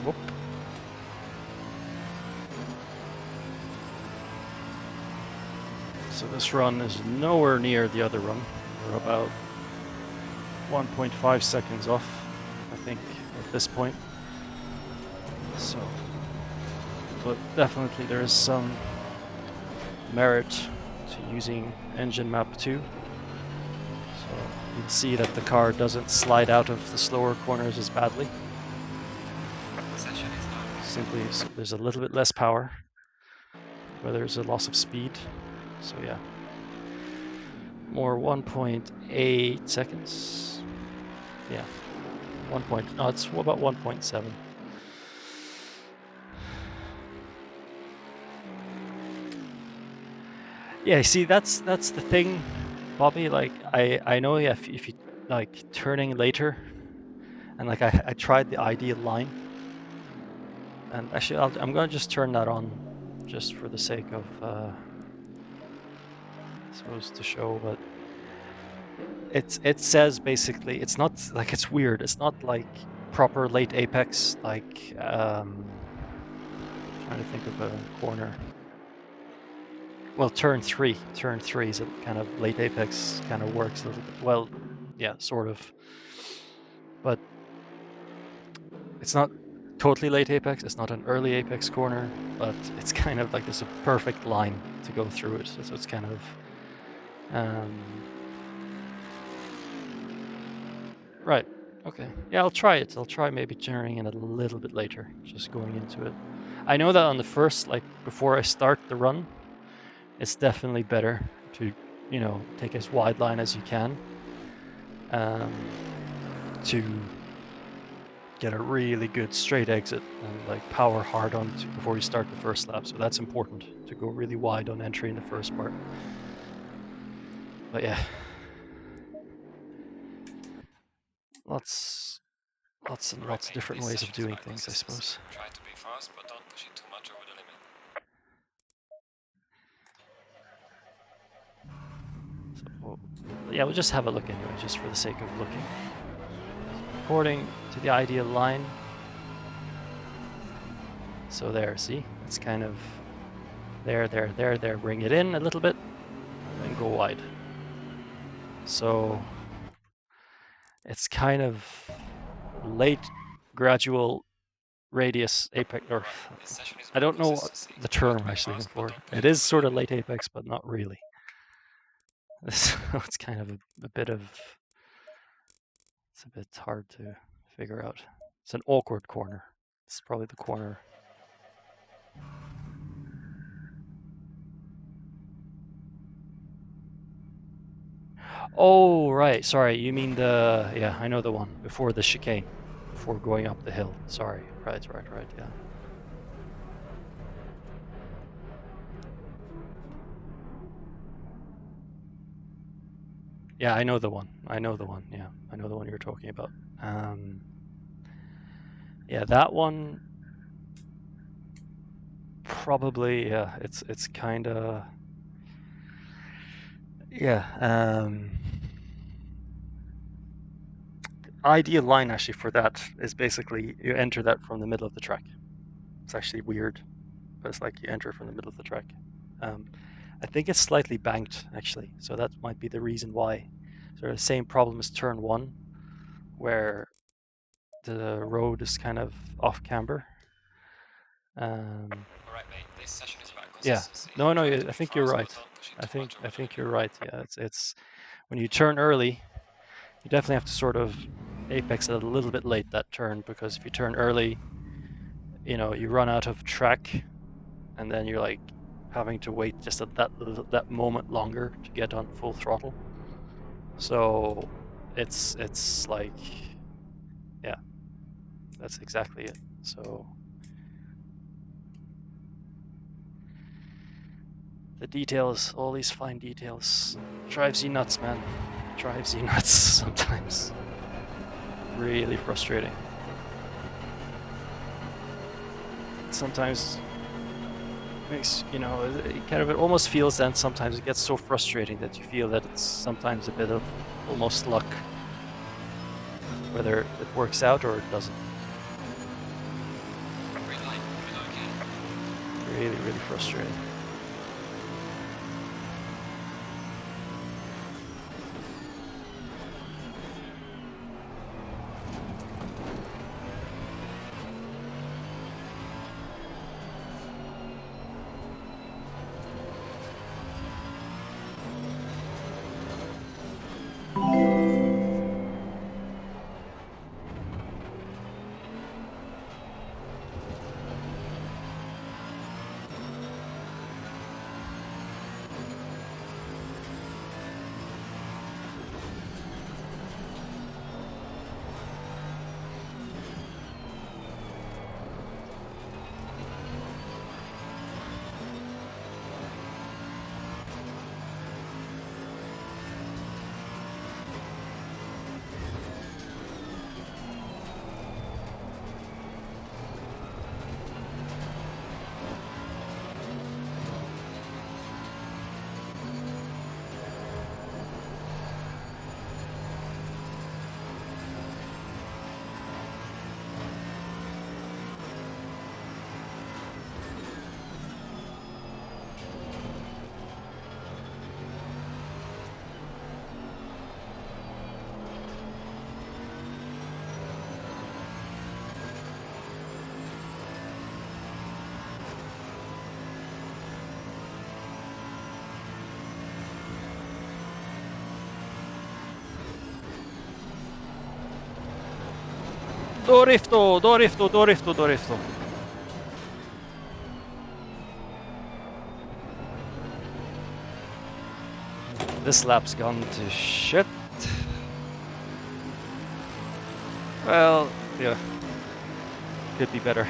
Whoop. So this run is nowhere near the other run. We're about 1.5 seconds off, I think, at this point. So, but definitely there is some merit to using engine map 2. So you can see that the car doesn't slide out of the slower corners as badly. Simply, so there's a little bit less power, where there's a loss of speed. So yeah, more 1.8 seconds. Yeah, it's about 1.7. Yeah, see, that's the thing, Bobby. Like, I know if you like turning later, and like I tried the ideal line, and actually I'm gonna just turn that on, just for the sake of I suppose to show, but it says basically it's not like, it's weird. It's not like proper late apex, like trying to think of a corner. Well, turn three is a kind of late apex, kind of works a little bit. Well, yeah, sort of. But it's not totally late apex. It's not an early apex corner, but it's kind of like there's a perfect line to go through it. So it's kind of right. Okay. Yeah, I'll try it. I'll try maybe turning in a little bit later, just going into it. I know that on the first, like before I start the run, it's definitely better to, you know, take as wide line as you can to get a really good straight exit and like power hard on before you start the first lap. So that's important, to go really wide on entry in the first part. But yeah, lots and lots of different ways of doing things, I suppose. Try to be fast, but don't push it too much over the limit. So yeah, we'll just have a look anyway, just for the sake of looking. According to the ideal line. So there, see? It's kind of there, bring it in a little bit, and go wide. So it's kind of late gradual radius apex, or I don't know the term actually for it. It is sort of late apex, but not really. So it's kind of a bit hard to figure out. It's an awkward corner. It's probably the corner. Oh, right. Sorry, you mean the, yeah, I know the one before the chicane, before going up the hill. Sorry. Right, yeah. Yeah, I know the one. Yeah, I know the one you're talking about. Yeah, that one probably, yeah, it's kind of, yeah. Ideal line actually for that is basically you enter that from the middle of the track. It's actually weird, but it's like you enter from the middle of the track. I think it's slightly banked actually, so that might be the reason why. So the same problem as turn 1, where the road is kind of off camber. Alright, mate. This session is about consistency. Yeah. No, I think you're right. I think you're right. Yeah, it's when you turn early, you definitely have to sort of apex it a little bit late, that turn, because if you turn early, you know, you run out of track, and then you're like having to wait just that moment longer to get on full throttle. So it's like, yeah, that's exactly it. So the details, all these fine details, drives you nuts, man. Drives you nuts sometimes. Really frustrating. Sometimes makes, you know, it almost feels then sometimes it gets so frustrating that you feel that it's sometimes a bit of almost luck, whether it works out or it doesn't. Really, really frustrating. Dorifto, Dorifto, Dorifto, Dorifto. This lap's gone to shit. Well, yeah. Could be better.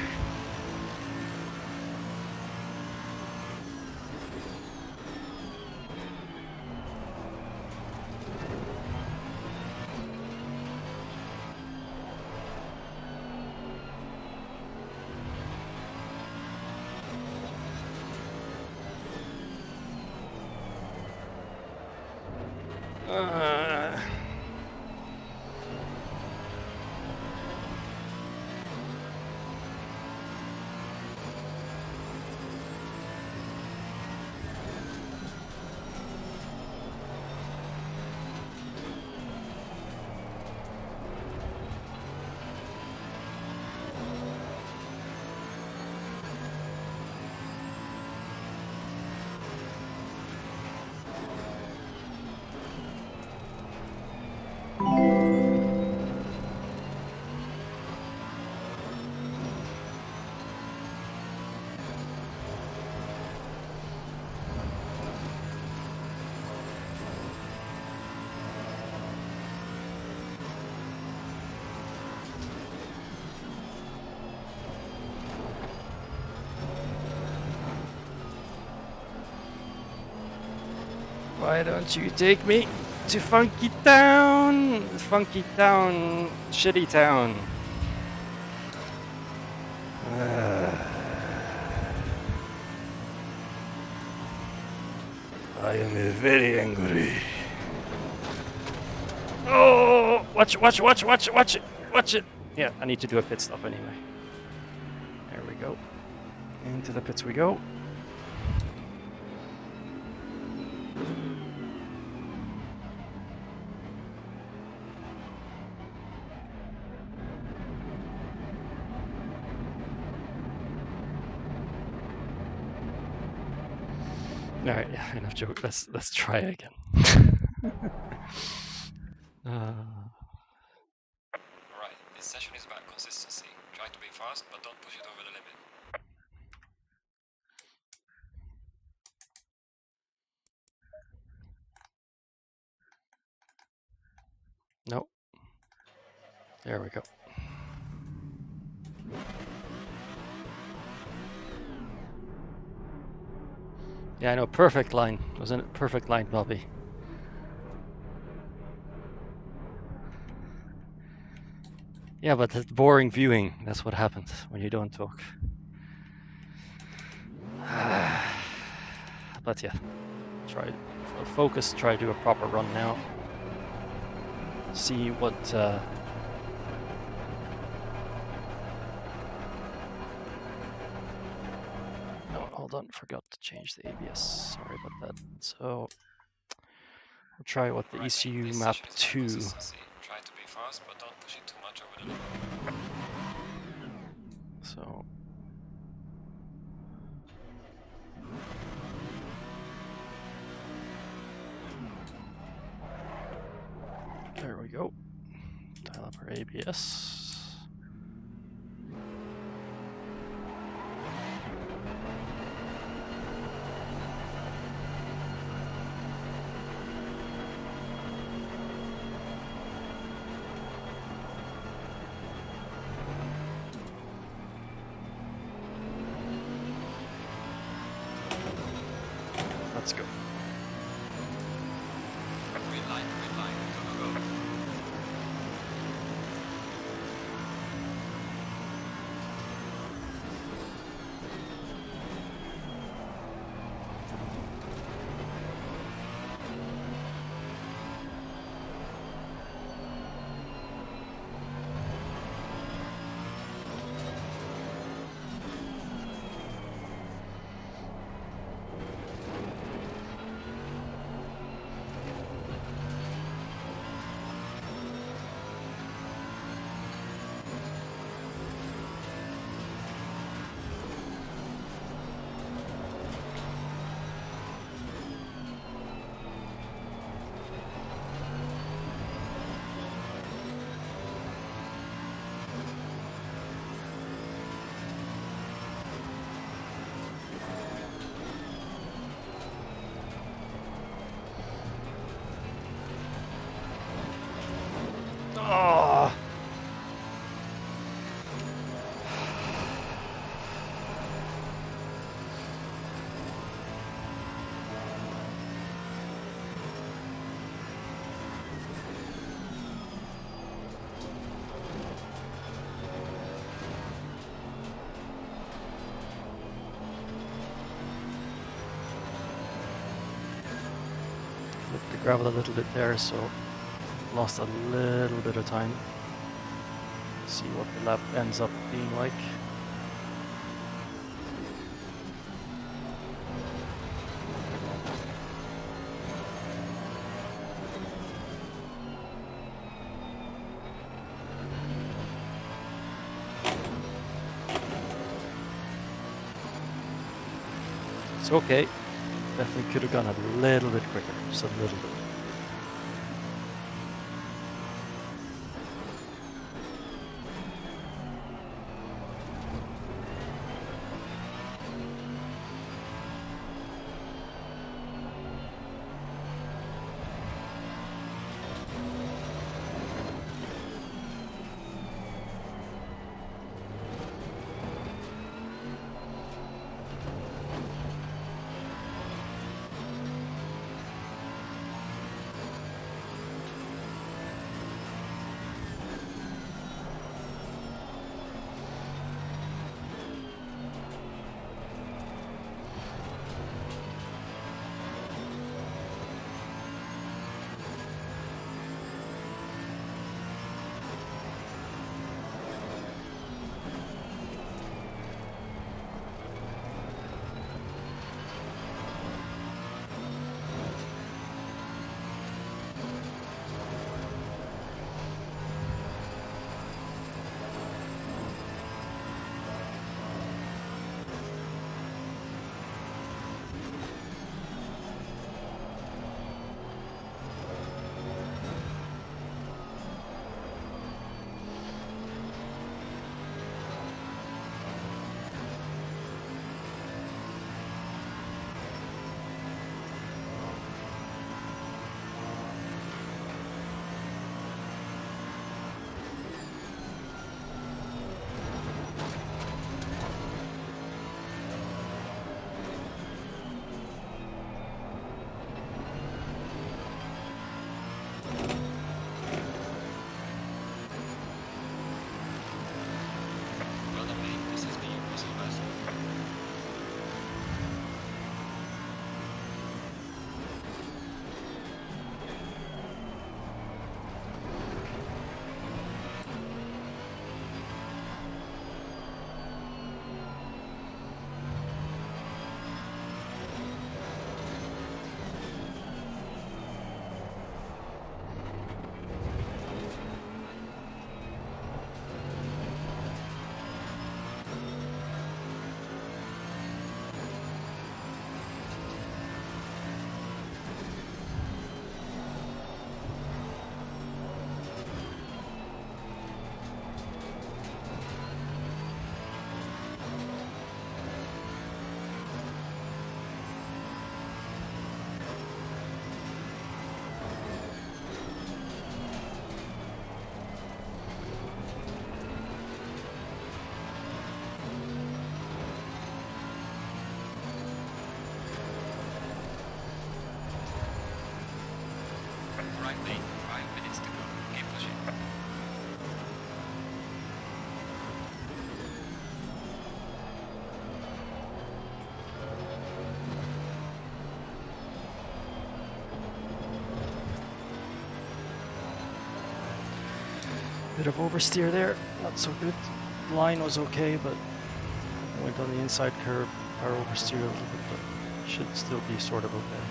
Why don't you take me to Funky Town? Funky Town, shitty town. I am very angry. Oh, watch it. Yeah, I need to do a pit stop anyway. There we go. Into the pits we go. All right, yeah, enough joke. Let's try again. Right, this session is about consistency. Try to be fast, but don't push it over the limit. Nope. There we go. Yeah, I know. Perfect line. Wasn't it? Perfect line, Bobby. Yeah, but that's boring viewing. That's what happens when you don't talk. But yeah, try focus. Try to do a proper run now. See what. No, hold on, forgot to change the ABS. Sorry about that. So we'll try what the Right, ECU this map session is about 2. consistency. Try to be fast, but don't push it too much over the limit. So there we go. Dial up our ABS. Let's go. Green line, go, go, go. Oh! Flipped the gravel a little bit there, so lost a little bit of time. See what the lap ends up being like. It's okay. Definitely could have gone a little bit quicker, just a little bit. Bit of oversteer there, not so good. Line was okay, but I went on the inside curb, or oversteered a little bit, but should still be sort of okay.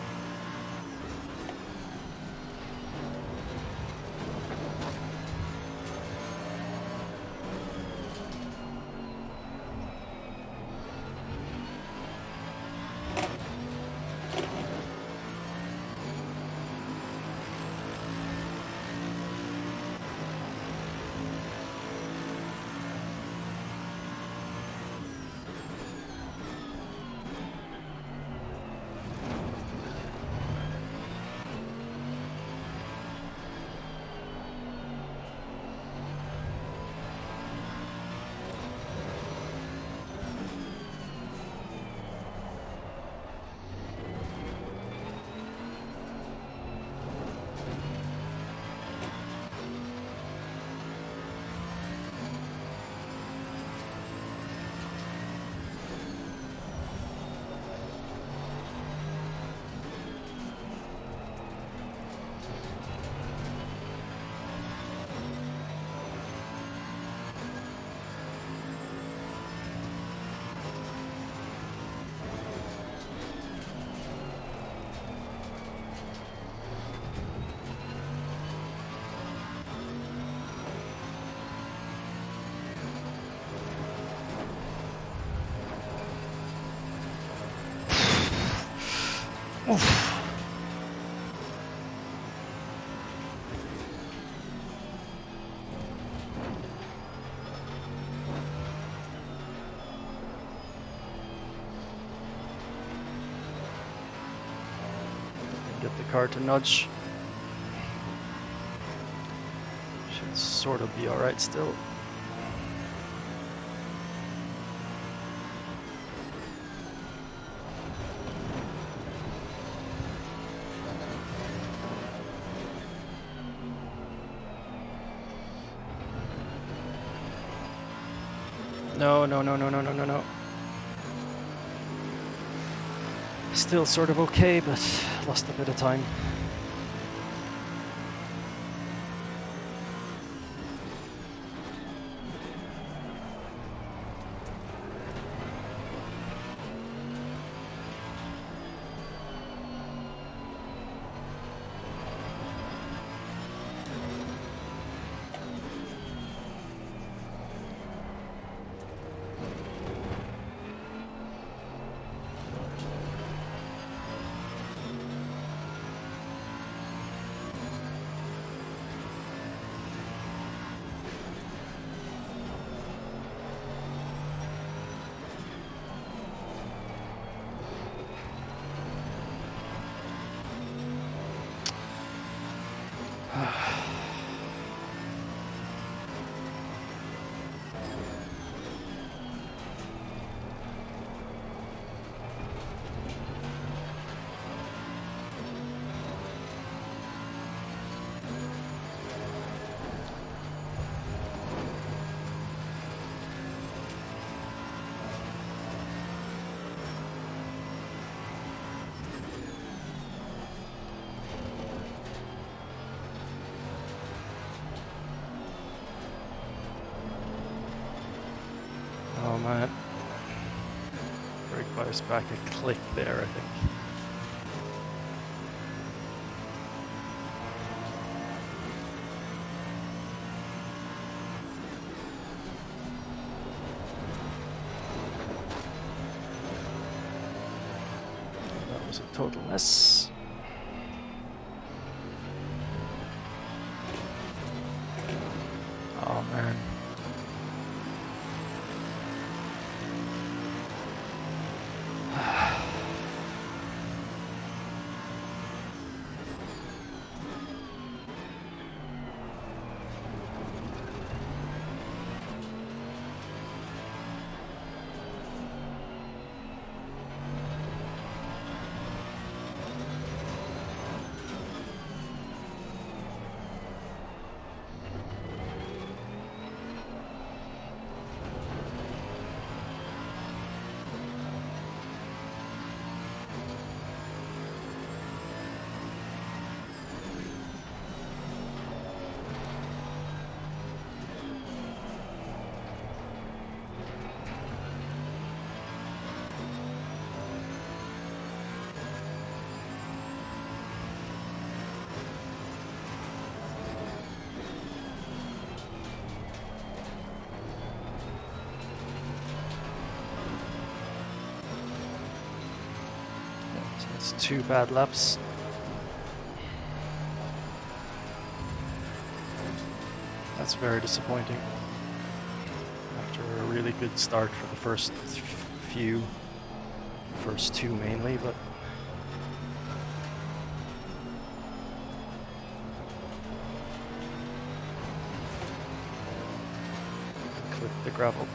Oof. Get the car to nudge. Should sort of be alright still. No. Still sort of okay, but lost a bit of time. Oh man, brake bias back a click there, I think. That was a total mess. Oh man. That's 2 bad laps. That's very disappointing. After a really good start for the first few, first 2 mainly, but clip the gravel.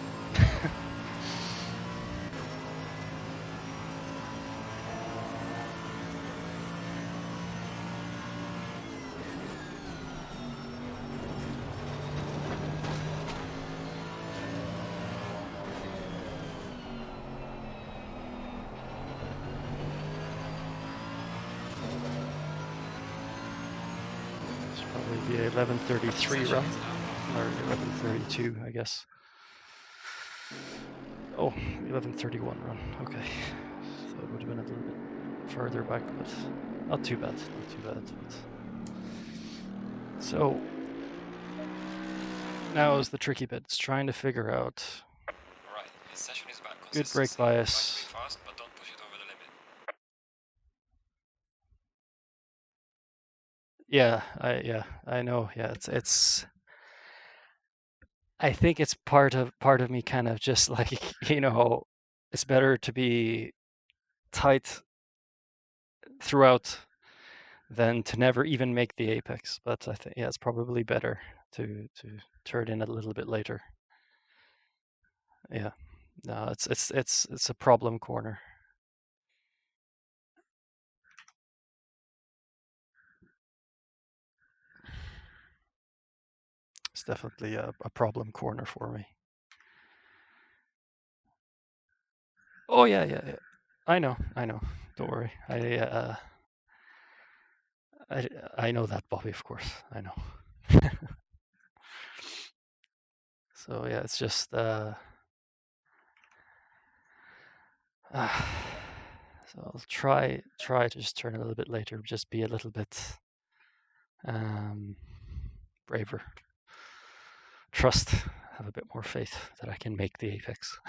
Probably be 11:33 run, or 11:32, I guess. Oh, 11:31 run. Okay, so it would have been a little bit further back, but not too bad. Not too bad. But... So now is the tricky bit. It's trying to figure out. Right, this session is about Good consistency. brake bias. Try to be fast, but don't push it over the limit. Yeah, I know. Yeah, it's. I think it's part of me kind of just like, you know, it's better to be tight throughout than to never even make the apex. But I think, yeah, it's probably better to turn in a little bit later. Yeah, no, it's a problem corner. It's definitely a problem corner for me. Oh yeah. I know. Don't worry. I know that, Bobby. Of course, I know. So yeah, it's just. So I'll try to just turn a little bit later. Just be a little bit braver. Trust. Have a bit more faith that I can make the apex.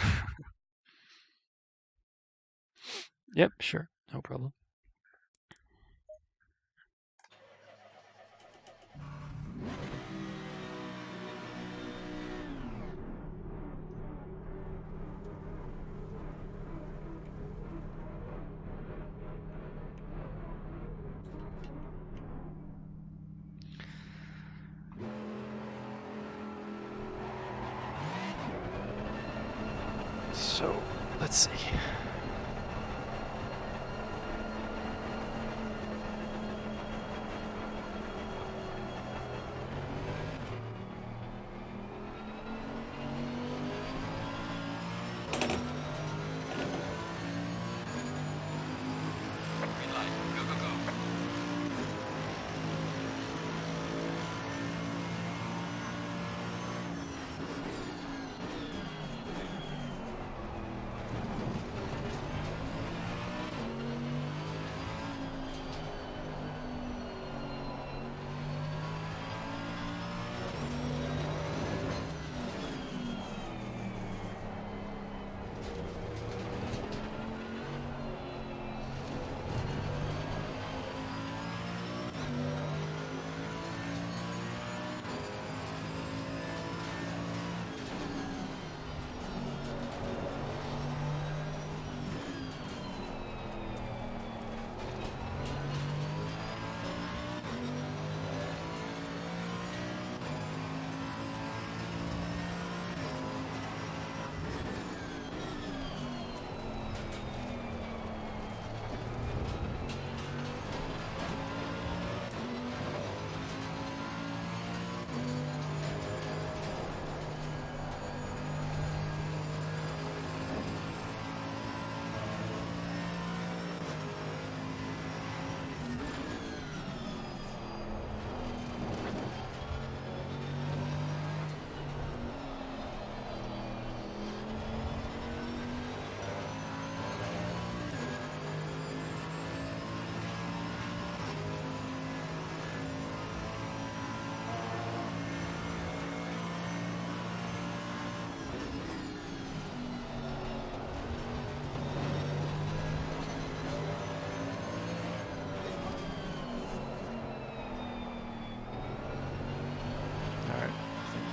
Yep, sure, no problem. So, let's see. Green light, go, go, go.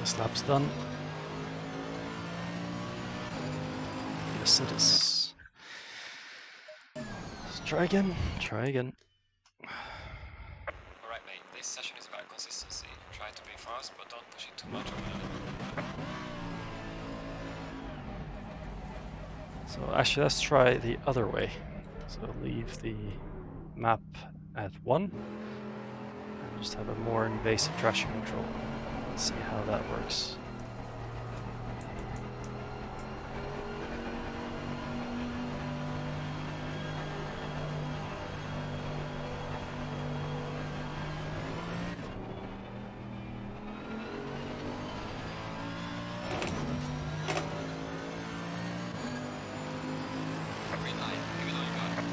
This lap's done. Yes, it is. Let's try again. Try again. Alright, mate, this session is about consistency. Try to be fast, but don't push it too much over the limit. So actually, let's try the other way. So leave the map at 1 and just have a more invasive traction control. Let's see how that works. Green light, give it all you got.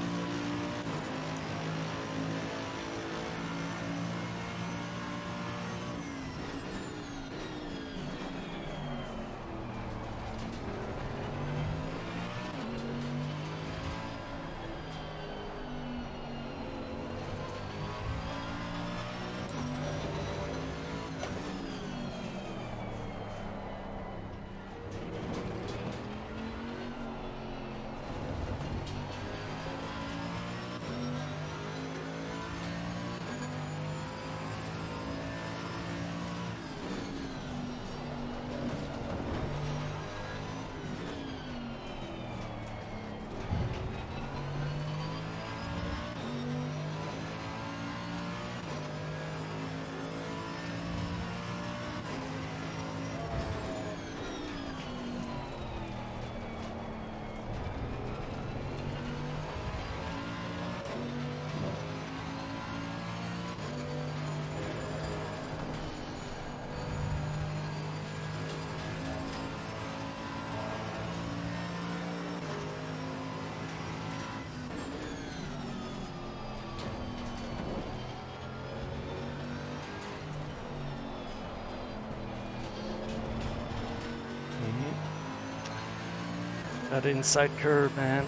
That inside curve, man.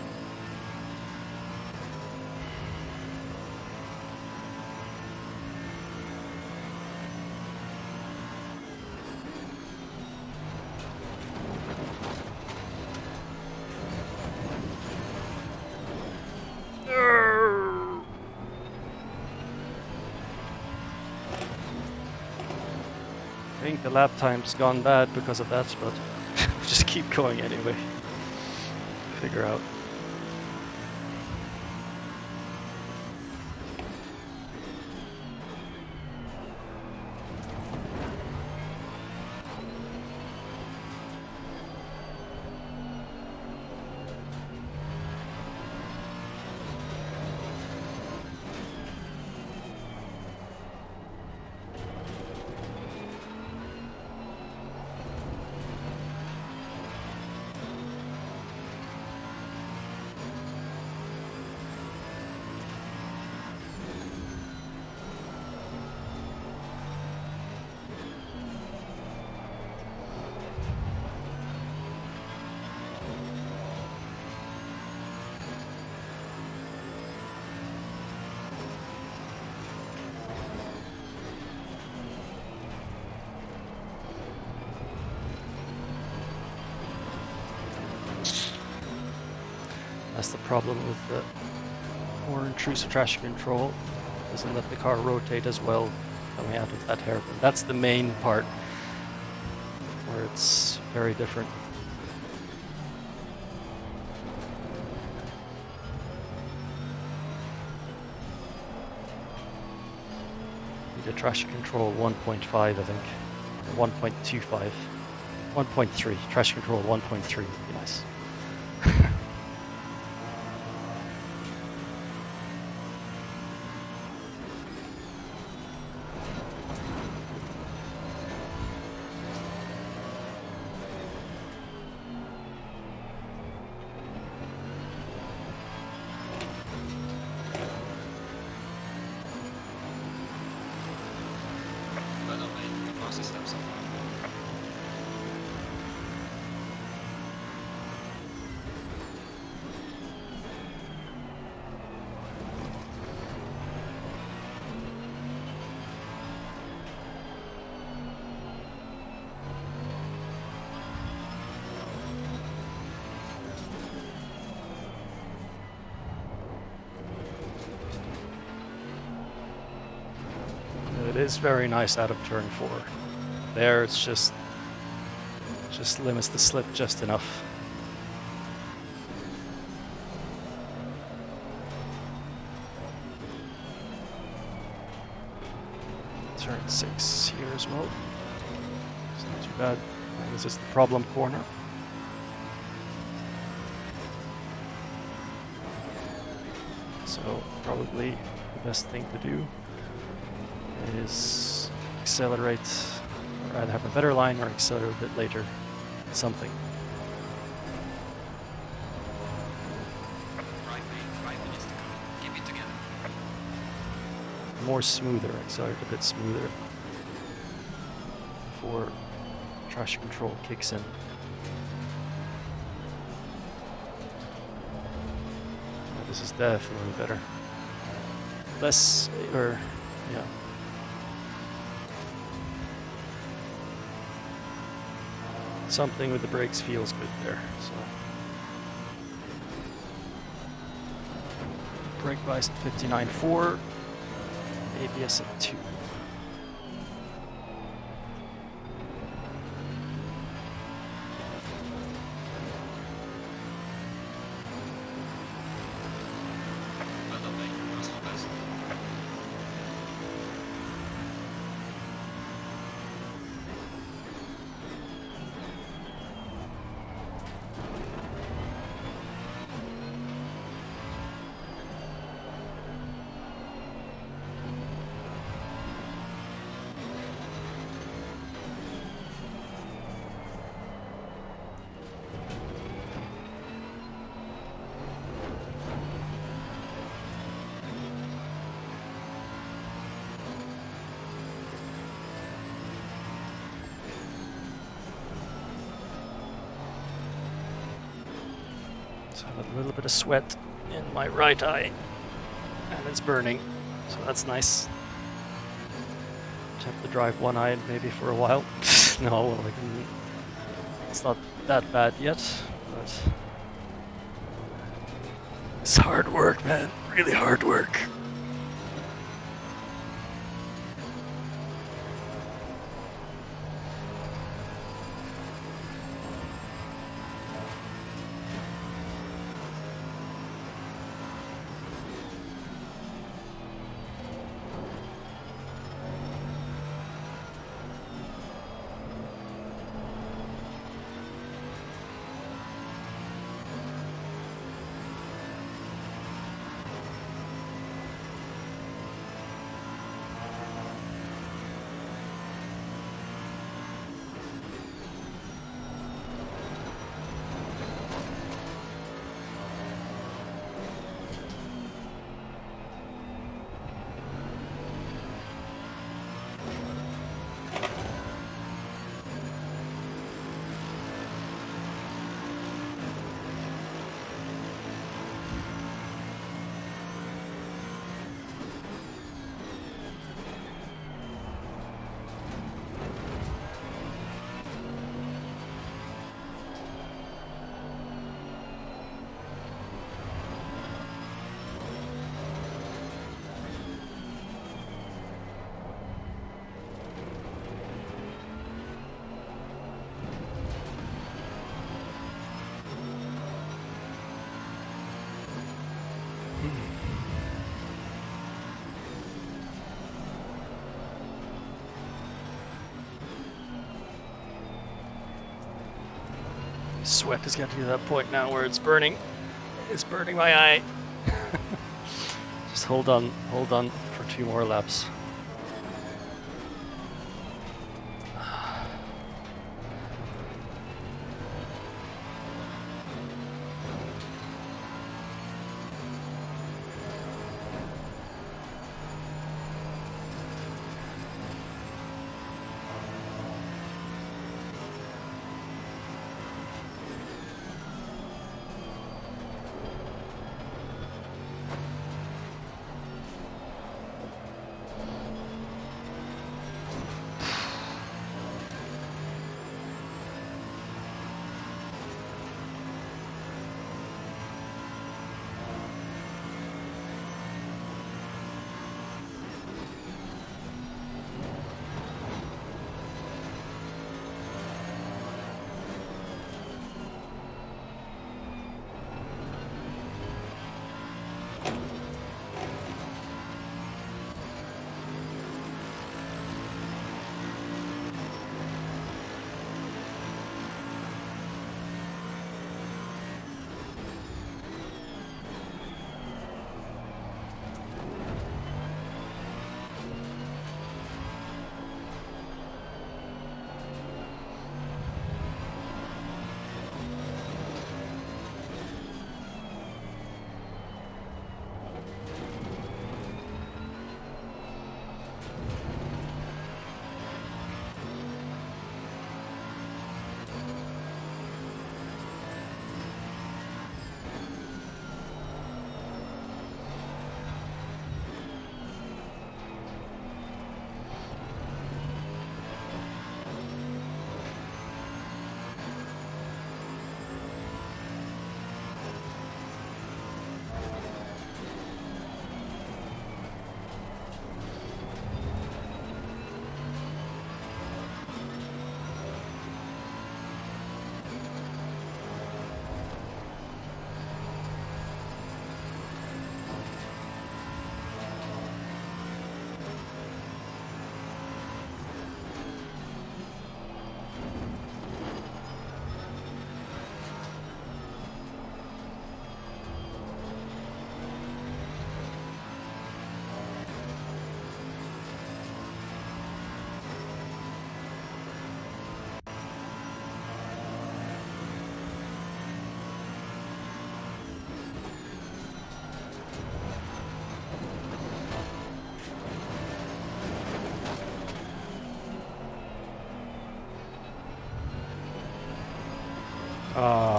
I think the lap time's gone bad because of that, but just keep going anyway. Figure out. That's the problem with the more intrusive traction control. Doesn't let the car rotate as well coming out of that hairpin. That's the main part where it's very different. Need a traction control 1.5, I think. 1.25. 1.3. Traction control 1.3 would be nice. Well done, mate. The fastest step so far. it is very nice out of turn 4. There, it's just limits the slip just enough. Turn 6 here as well. It's not too bad. This is the problem corner. So probably the best thing to do is accelerate, or either have a better line or accelerate a bit later. Something. Right lane, 5 minutes to go. Keep it together. More smoother, accelerate a bit smoother before traction control kicks in. This is definitely better. Less, or yeah. Something with the brakes feels good there. So brake bias at 59.4, ABS at 2. Well done, mate. That's not best. So I have a little bit of sweat in my right eye, and it's burning, so that's nice. Just have to drive one-eyed maybe for a while. No, like, it's not that bad yet, but it's hard work, man. Really hard work. Sweat is getting to that point now where it's burning. It's burning my eye. Just hold on for 2 more laps.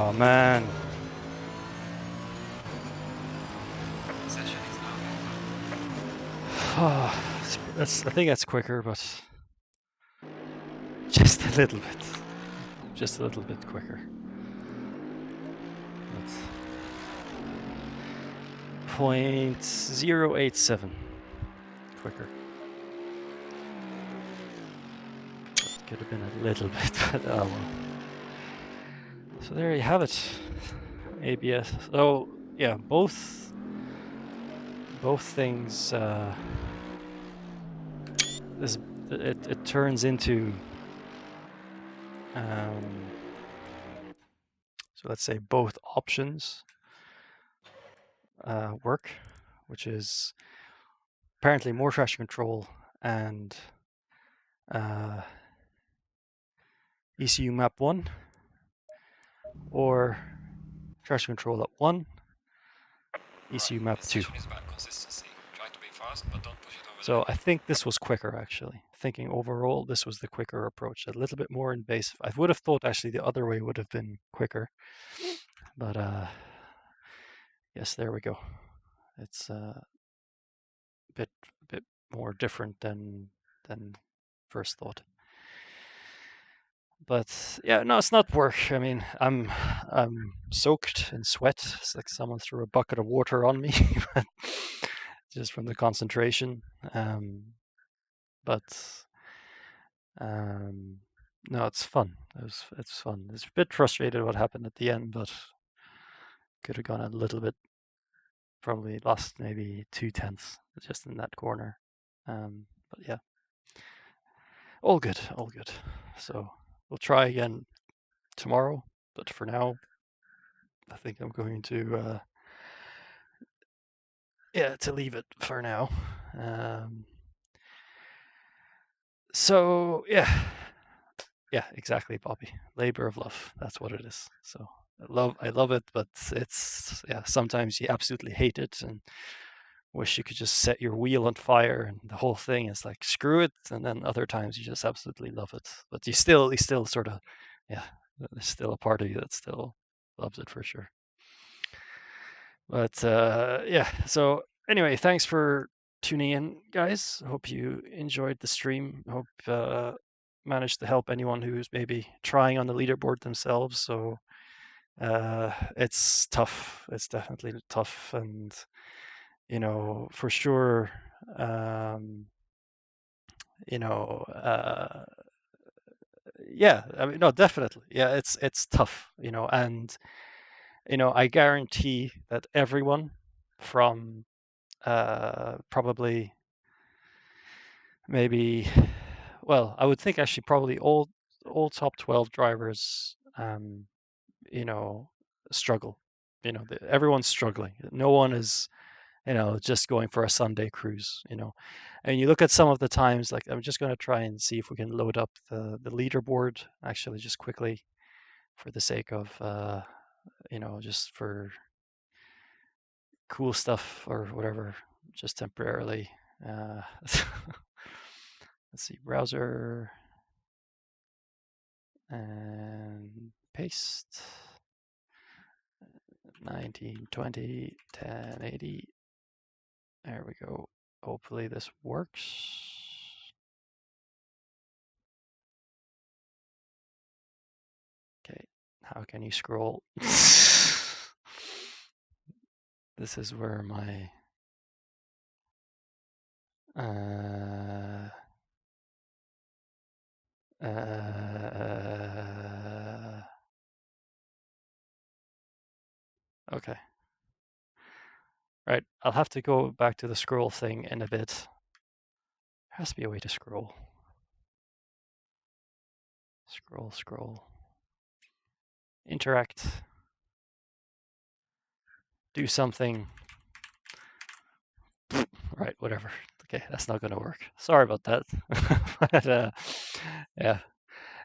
Oh man. Session is now over. Oh, I think that's quicker, but just a little bit. Just a little bit quicker. But 0.087 quicker. That could have been a little bit, but oh well. So there you have it. ABS. Oh yeah, both things. It turns into. So let's say both options work, which is apparently more traction control and ECU map 1, or traction control at 1, ECU map This 2. session is about consistency. Try to be fast, but don't push it over the So limit. I think this was quicker, actually. Thinking overall, this was the quicker approach. A little bit more invasive. I would have thought actually the other way would have been quicker. But yes, there we go. It's a bit more different than first thought. But yeah, no, it's not work. I mean, I'm soaked in sweat. It's like someone threw a bucket of water on me, just from the concentration. But no, it's fun. It's fun. It's a bit frustrated what happened at the end, but could have gone a little bit. Probably lost maybe 0.2 just in that corner. But yeah, all good, all good. So we'll try again tomorrow. But for now, I think I'm going to to leave it for now. So yeah, exactly, Bobby. Labor of love. That's what it is. So I love it, but it's sometimes you absolutely hate it and wish you could just set your wheel on fire and the whole thing is like screw it. And then other times you just absolutely love it, but you still sort of there's still a part of you that still loves it for sure. But so anyway, thanks for tuning in, guys. Hope you enjoyed the stream. Hope managed to help anyone who's maybe trying on the leaderboard themselves. So it's tough. It's definitely tough, and for sure, yeah. I mean, no, definitely, yeah. It's tough, and I guarantee that everyone from probably maybe, well, I would think actually probably all top 12 drivers, struggle. Everyone's struggling. No one is, just going for a Sunday cruise. And you look at some of the times. Like I'm just going to try and see if we can load up the leaderboard actually just quickly, for the sake of just for cool stuff or whatever, just temporarily. Let's see, browser and paste 1920 1080. There we go. Hopefully this works. Okay, how can you scroll? This is where my okay. Right, I'll have to go back to the scroll thing in a bit. There has to be a way to scroll. Scroll. Interact. Do something. Right, whatever. Okay, that's not going to work. Sorry about that. But yeah.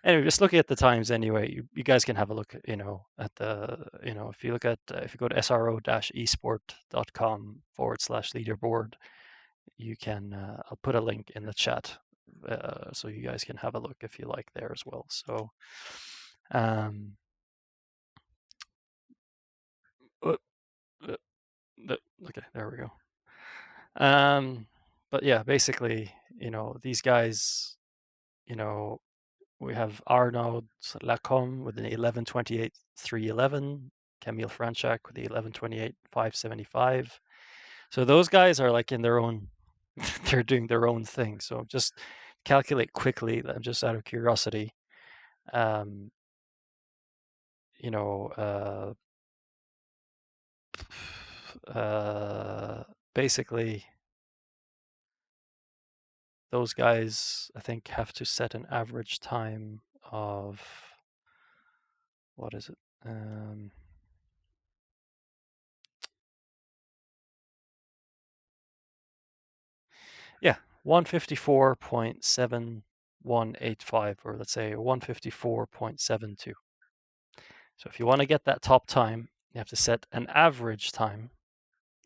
Anyway, just looking at the times anyway, you guys can have a look, at the, if you look at, if you go to SRO-eSport.com/leaderboard, you can, I'll put a link in the chat, so you guys can have a look if you like there as well. So, uh, uh, okay, there we go. But yeah, basically, these guys, you know, we have Arnaud Lacombe with an 11:28.311, Camille Franchak with the 11:28.575. So those guys are like in their own, they're doing their own thing. So just calculate quickly, just out of curiosity. Um, you know, basically, those guys, I think, have to set an average time of, what is it? Yeah, 154.7185, or let's say 154.72. So if you want to get that top time, you have to set an average time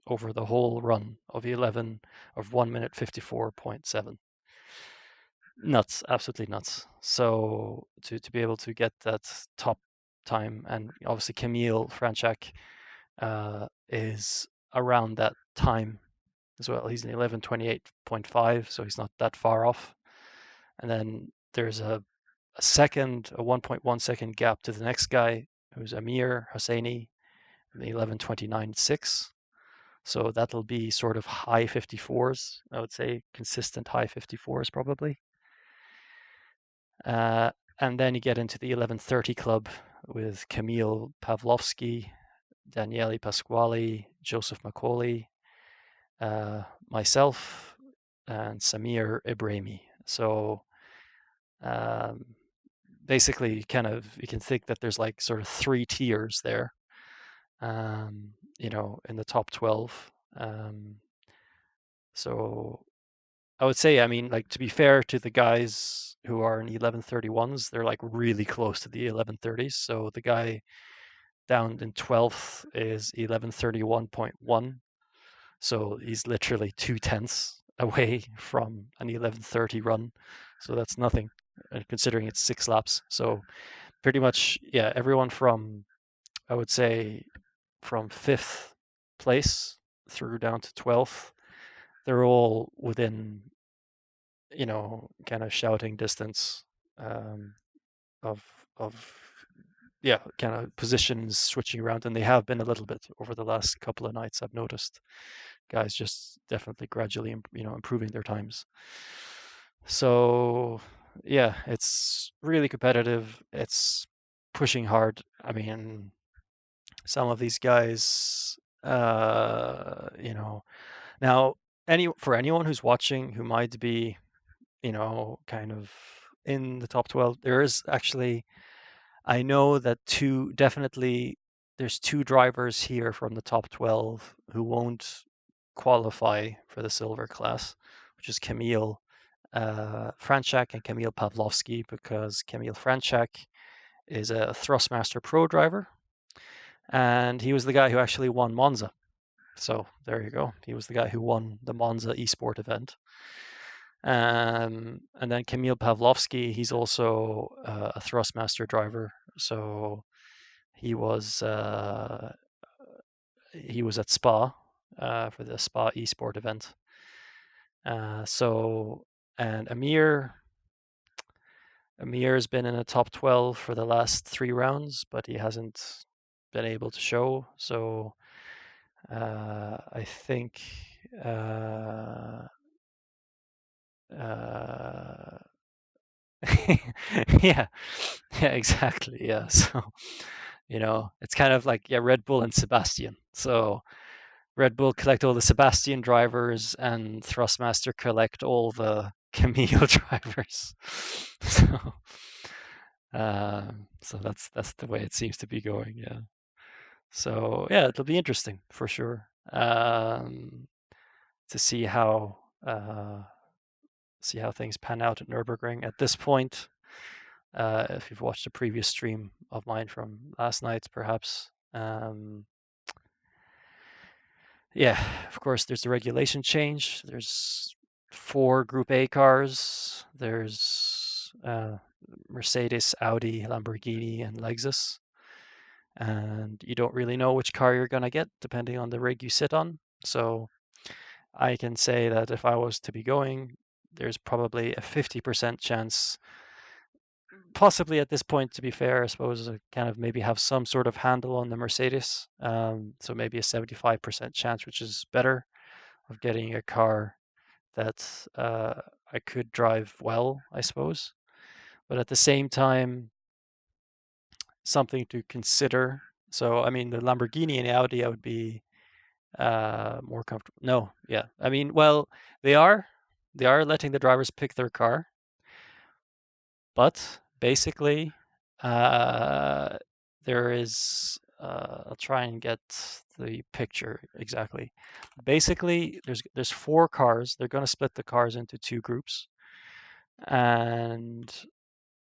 over the whole run of 1 minute 54.7. Nuts, absolutely nuts. So to be able to get that top time, and obviously Camille Franchak is around that time as well. He's an 11:28.5, so he's not that far off. And then there's a 1.1 second gap to the next guy, who's Amir Hosseini, 11:29.6. So that'll be sort of high 54s, I would say, consistent high 54s probably. And then you get into the 11:30 club with Camille Pavlovsky, Daniele Pasquale, Joseph Macaulay, myself, and Samir Ibrahimi. So basically, you can think that there's like sort of 3 tiers there, in the top 12. So I would say, I mean, like, to be fair to the guys who are in 11:31s, they're like really close to the 11:30s. So the guy down in 12th is 11:31.1. So he's literally 2/10ths away from an 11:30 run. So that's nothing, considering it's 6 laps. So pretty much, yeah, everyone from, I would say, from 5th place through down to 12th, they're all within, kind of shouting distance, of yeah, kind of positions switching around, and they have been a little bit over the last couple of nights. I've noticed guys just definitely gradually, improving their times. So yeah, it's really competitive. It's pushing hard. I mean, some of these guys, now, for anyone who's watching who might be, kind of in the top 12, there is actually, I know that there's 2 drivers here from the top 12 who won't qualify for the silver class, which is Camille Franchak and Camille Pavlovsky, because Camille Franchak is a Thrustmaster Pro driver, and he was the guy who actually won Monza. So there you go. He was the guy who won the Monza eSport event. And then Camille Pavlovsky, he's also a Thrustmaster driver. So he was at Spa for the Spa eSport event. And Amir's been in the top 12 for the last 3 rounds, but he hasn't been able to show. So I think yeah, yeah, exactly. Yeah. So, it's kind of like, yeah, Red Bull and Sebastian. So Red Bull collect all the Sebastian drivers, and Thrustmaster collect all the Camille drivers. So that's the way it seems to be going. Yeah. So yeah, it'll be interesting for sure, to see how things pan out at Nürburgring. At this point, if you've watched a previous stream of mine from last night, perhaps, yeah, of course, there's the regulation change. There's 4 Group A cars. There's Mercedes, Audi, Lamborghini, and Lexus. and you don't really know which car you're going to get depending on the rig you sit on. So I can say that if I was to be going, there's probably a 50% chance, possibly at this point, to be fair, I suppose, kind of maybe have some sort of handle on the Mercedes. So maybe a 75% chance, which is better, of getting a car that I could drive well, I suppose. But at the same time, something to consider. So, I mean, the Lamborghini and Audi, I would be more comfortable. No, yeah. I mean, well, they are letting the drivers pick their car, but basically, there is. I'll try and get the picture exactly. Basically, there's 4 cars. They're going to split the cars into 2 groups, and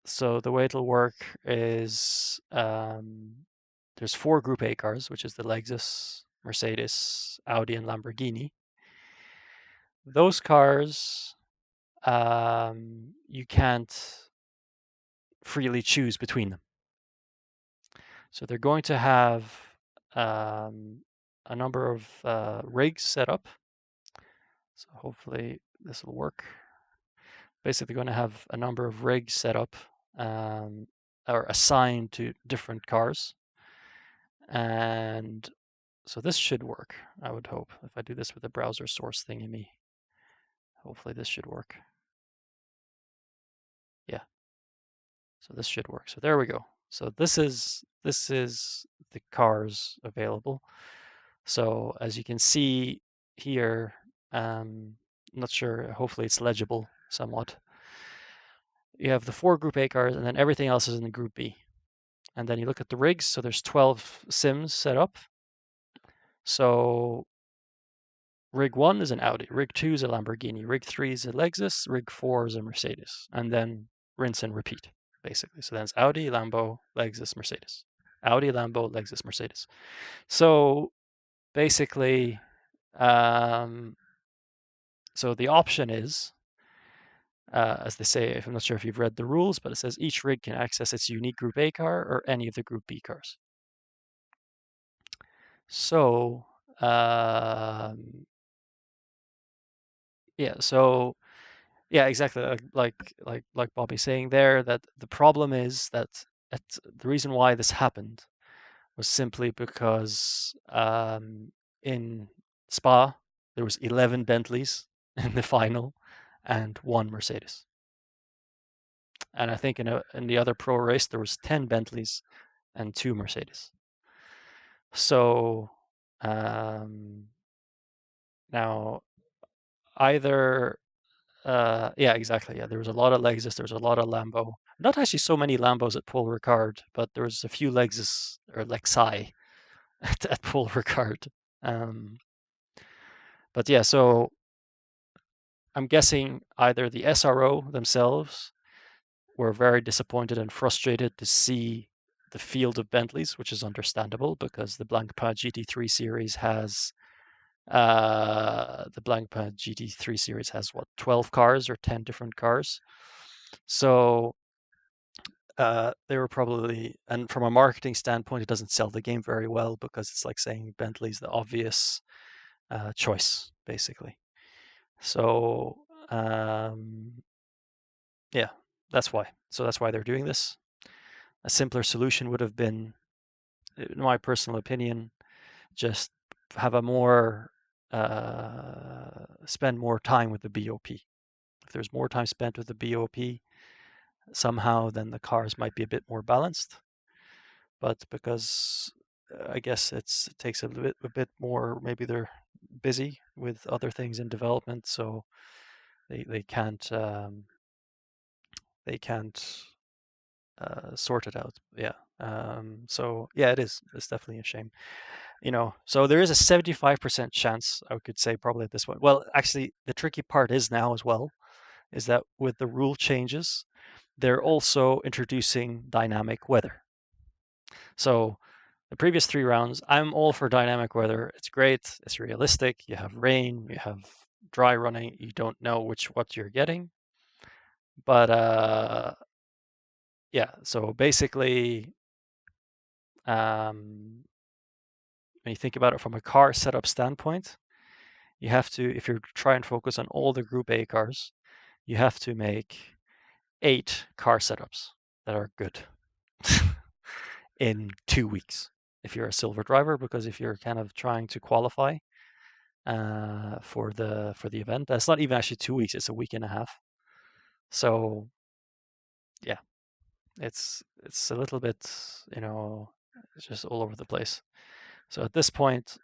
so the way it'll work is there's 4 Group A cars, which is the Lexus, Mercedes, Audi, and Lamborghini. Those cars, you can't freely choose between them. So they're going to have a number of rigs set up. So hopefully this will work. Basically going to have a number of rigs set up or assigned to different cars. And so this should work, I would hope. If I do this with a browser source thingy, hopefully this should work. Yeah. So this should work. So there we go. So this is the cars available. So as you can see here, not sure, hopefully it's legible somewhat. You have the 4 Group A cars, and then everything else is in the Group B. And then you look at the rigs, so there's 12 sims set up. So rig 1 is an Audi, rig 2 is a Lamborghini, rig 3 is a Lexus, rig 4 is a Mercedes, and then rinse and repeat, basically. So then it's Audi, Lambo, Lexus, Mercedes. Audi, Lambo, Lexus, Mercedes. So basically, so the option is, as they say, I'm not sure if you've read the rules, but it says each rig can access its unique Group A car or any of the Group B cars. So, yeah, so yeah, exactly. Like Bobby's saying there, that the problem is that the reason why this happened was simply because in Spa there was 11 Bentleys in the final and 1 Mercedes. And I think in the other pro race there was 10 Bentleys and 2 Mercedes. So now either yeah, exactly. Yeah, there was a lot of Lexus. There was a lot of Lambo. Not actually so many Lambos at Paul Ricard, but there was a few Lexus or Lexi at Paul Ricard. But yeah, so I'm guessing either the SRO themselves were very disappointed and frustrated to see the field of Bentleys, which is understandable because the Blancpain GT3 series has the Blancpain GT3 series has what, 12 cars or 10 different cars. So they were probably, and from a marketing standpoint, it doesn't sell the game very well because it's like saying Bentley's the obvious choice, basically. So yeah, that's why. So that's why they're doing this. A simpler solution would have been, in my personal opinion, just have a more spend more time with the BOP. If there's more time spent with the BOP, somehow then the cars might be a bit more balanced. But because I guess it takes a bit more, maybe they're busy with other things in development, so they can't sort it out. Yeah. So yeah, it's definitely a shame. So there is a 75% chance, I could say, probably at this point. Well, actually, the tricky part is now as well, is that with the rule changes, they're also introducing dynamic weather. So the previous 3 rounds, I'm all for dynamic weather. It's great. It's realistic. You have rain, you have dry running. You don't know what you're getting. But yeah, so basically, when you think about it from a car setup standpoint, you have to, if you're trying to focus on all the Group A cars, you have to make 8 car setups that are good in 2 weeks if you're a silver driver, because if you're kind of trying to qualify for the event, that's not even actually 2 weeks, it's a week and a half. So yeah, it's a little bit, it's just all over the place. So at this point,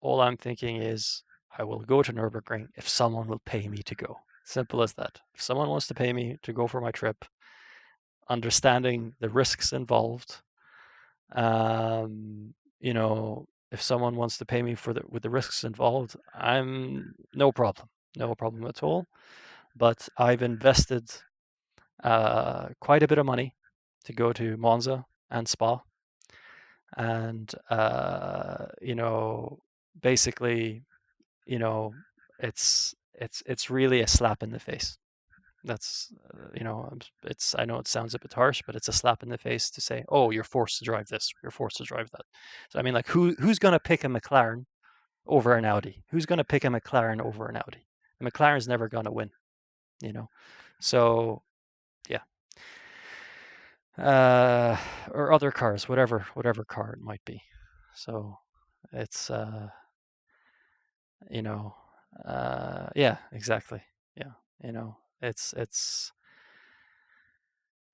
all I'm thinking is I will go to Nürburgring if someone will pay me to go. Simple as that. If someone wants to pay me to go for my trip, understanding the risks involved, if someone wants to pay me with the risks involved, I'm no problem at all. But I've invested quite a bit of money to go to Monza and Spa, and basically, it's really a slap in the face. That's I know it sounds a bit harsh, but it's a slap in the face to say, oh, you're forced to drive this, you're forced to drive that. So I mean, like, who's going to pick a McLaren over an Audi? Who's going to pick a McLaren over an Audi? A McLaren's never going to win, So yeah, or other cars, whatever car it might be. So it's yeah, exactly. Yeah, it's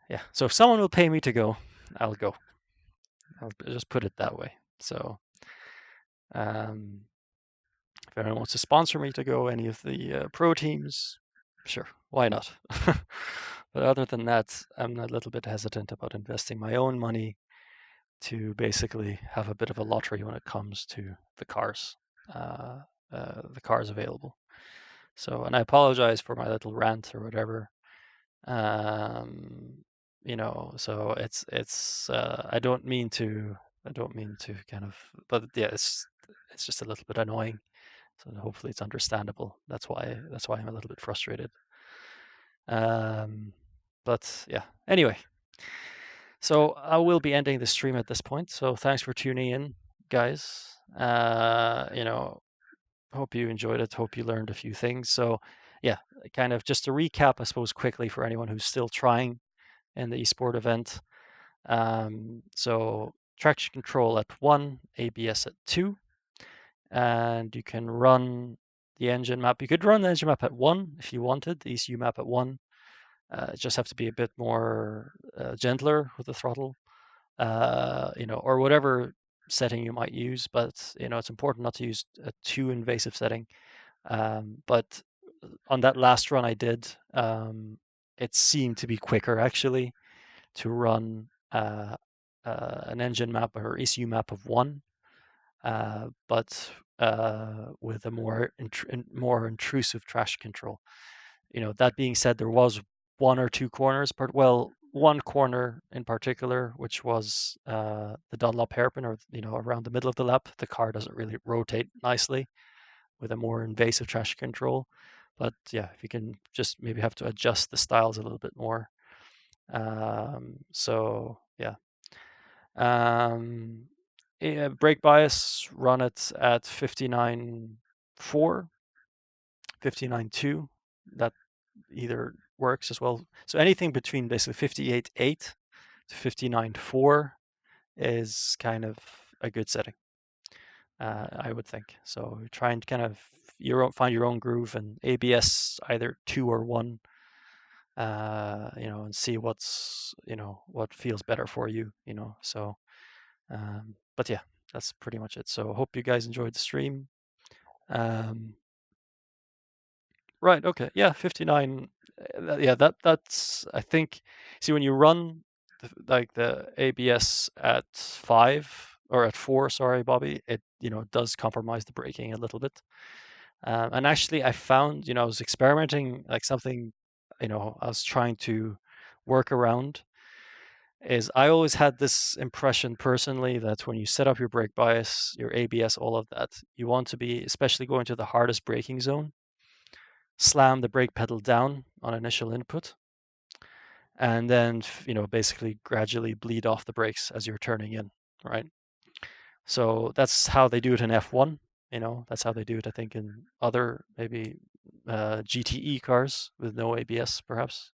yeah. So if someone will pay me to go, I'll go. I'll just put it that way. So if anyone wants to sponsor me to go any of the pro teams, sure, why not? But other than that, I'm a little bit hesitant about investing my own money to basically have a bit of a lottery when it comes to the cars available. So, and I apologize for my little rant or whatever. So it's I don't mean to kind of, but yeah, it's just a little bit annoying. So hopefully it's understandable. That's why I'm a little bit frustrated. But yeah, anyway. So I will be ending the stream at this point. So thanks for tuning in, guys. Hope you enjoyed it. Hope you learned a few things. So yeah, kind of just to recap, I suppose, quickly for anyone who's still trying in the esport event. So traction control at 1, ABS at 2, and you can run the engine map. You could run the engine map at 1 if you wanted, the ECU map at 1. Just have to be a bit more gentler with the throttle, or whatever setting you might use. But it's important not to use a too invasive setting. But on that last run I did, it seemed to be quicker actually to run an engine map or ECU map of 1, but with a more intrusive traction control. That being said, there was 1 or 2 corners, one corner in particular, which was the Dunlop hairpin, or around the middle of the lap. The car doesn't really rotate nicely with a more invasive traction control. But yeah, if you can just maybe have to adjust the styles a little bit more. So yeah. Brake bias, run it at 59.4, 59.2. That either works as well. So anything between basically 58.8 to 59.4 is kind of a good setting, I would think. So try and kind of find your own groove, and ABS either 2 or 1, and see what feels better for you, So, but yeah, that's pretty much it. So hope you guys enjoyed the stream. Right. Okay. Yeah. 59. Yeah. That's. I think. See, when you run the ABS at 5 or at 4, sorry, Bobby, it does compromise the braking a little bit. And actually, I found I was experimenting, like something I was trying to work around. Is I always had this impression personally that when you set up your brake bias, your ABS, all of that, you want to be, especially going to the hardest braking zone, slam the brake pedal down on initial input, and then basically gradually bleed off the brakes as you're turning in. right? So that's how they do it in F1. That's how they do it, I think, in other maybe GTE cars with no ABS, perhaps.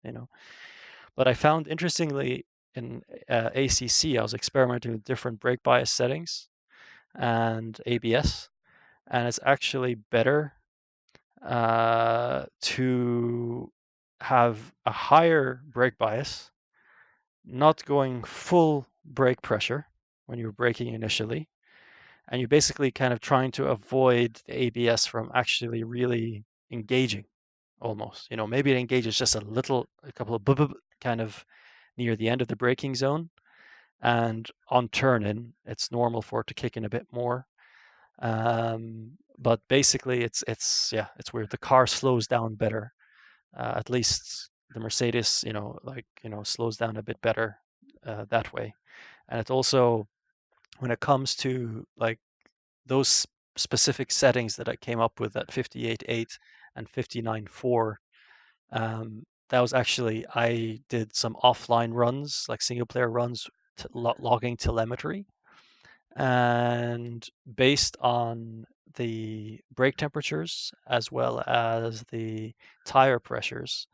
But I found interestingly in ACC, I was experimenting with different brake bias settings and ABS, and it's actually better to have a higher brake bias, not going full brake pressure when you're braking initially, and you're basically kind of trying to avoid the ABS from actually really engaging almost. Maybe it engages just a couple of kind of near the end of the braking zone, and on turn in, it's normal for it to kick in a bit more. But basically, it's weird. The car slows down better. At least the Mercedes, slows down a bit better that way. And it also, when it comes to like those specific settings that I came up with at 58.8 and 59.4, that was actually, I did some offline runs, like single player runs, logging telemetry. And based on the brake temperatures as well as the tire pressures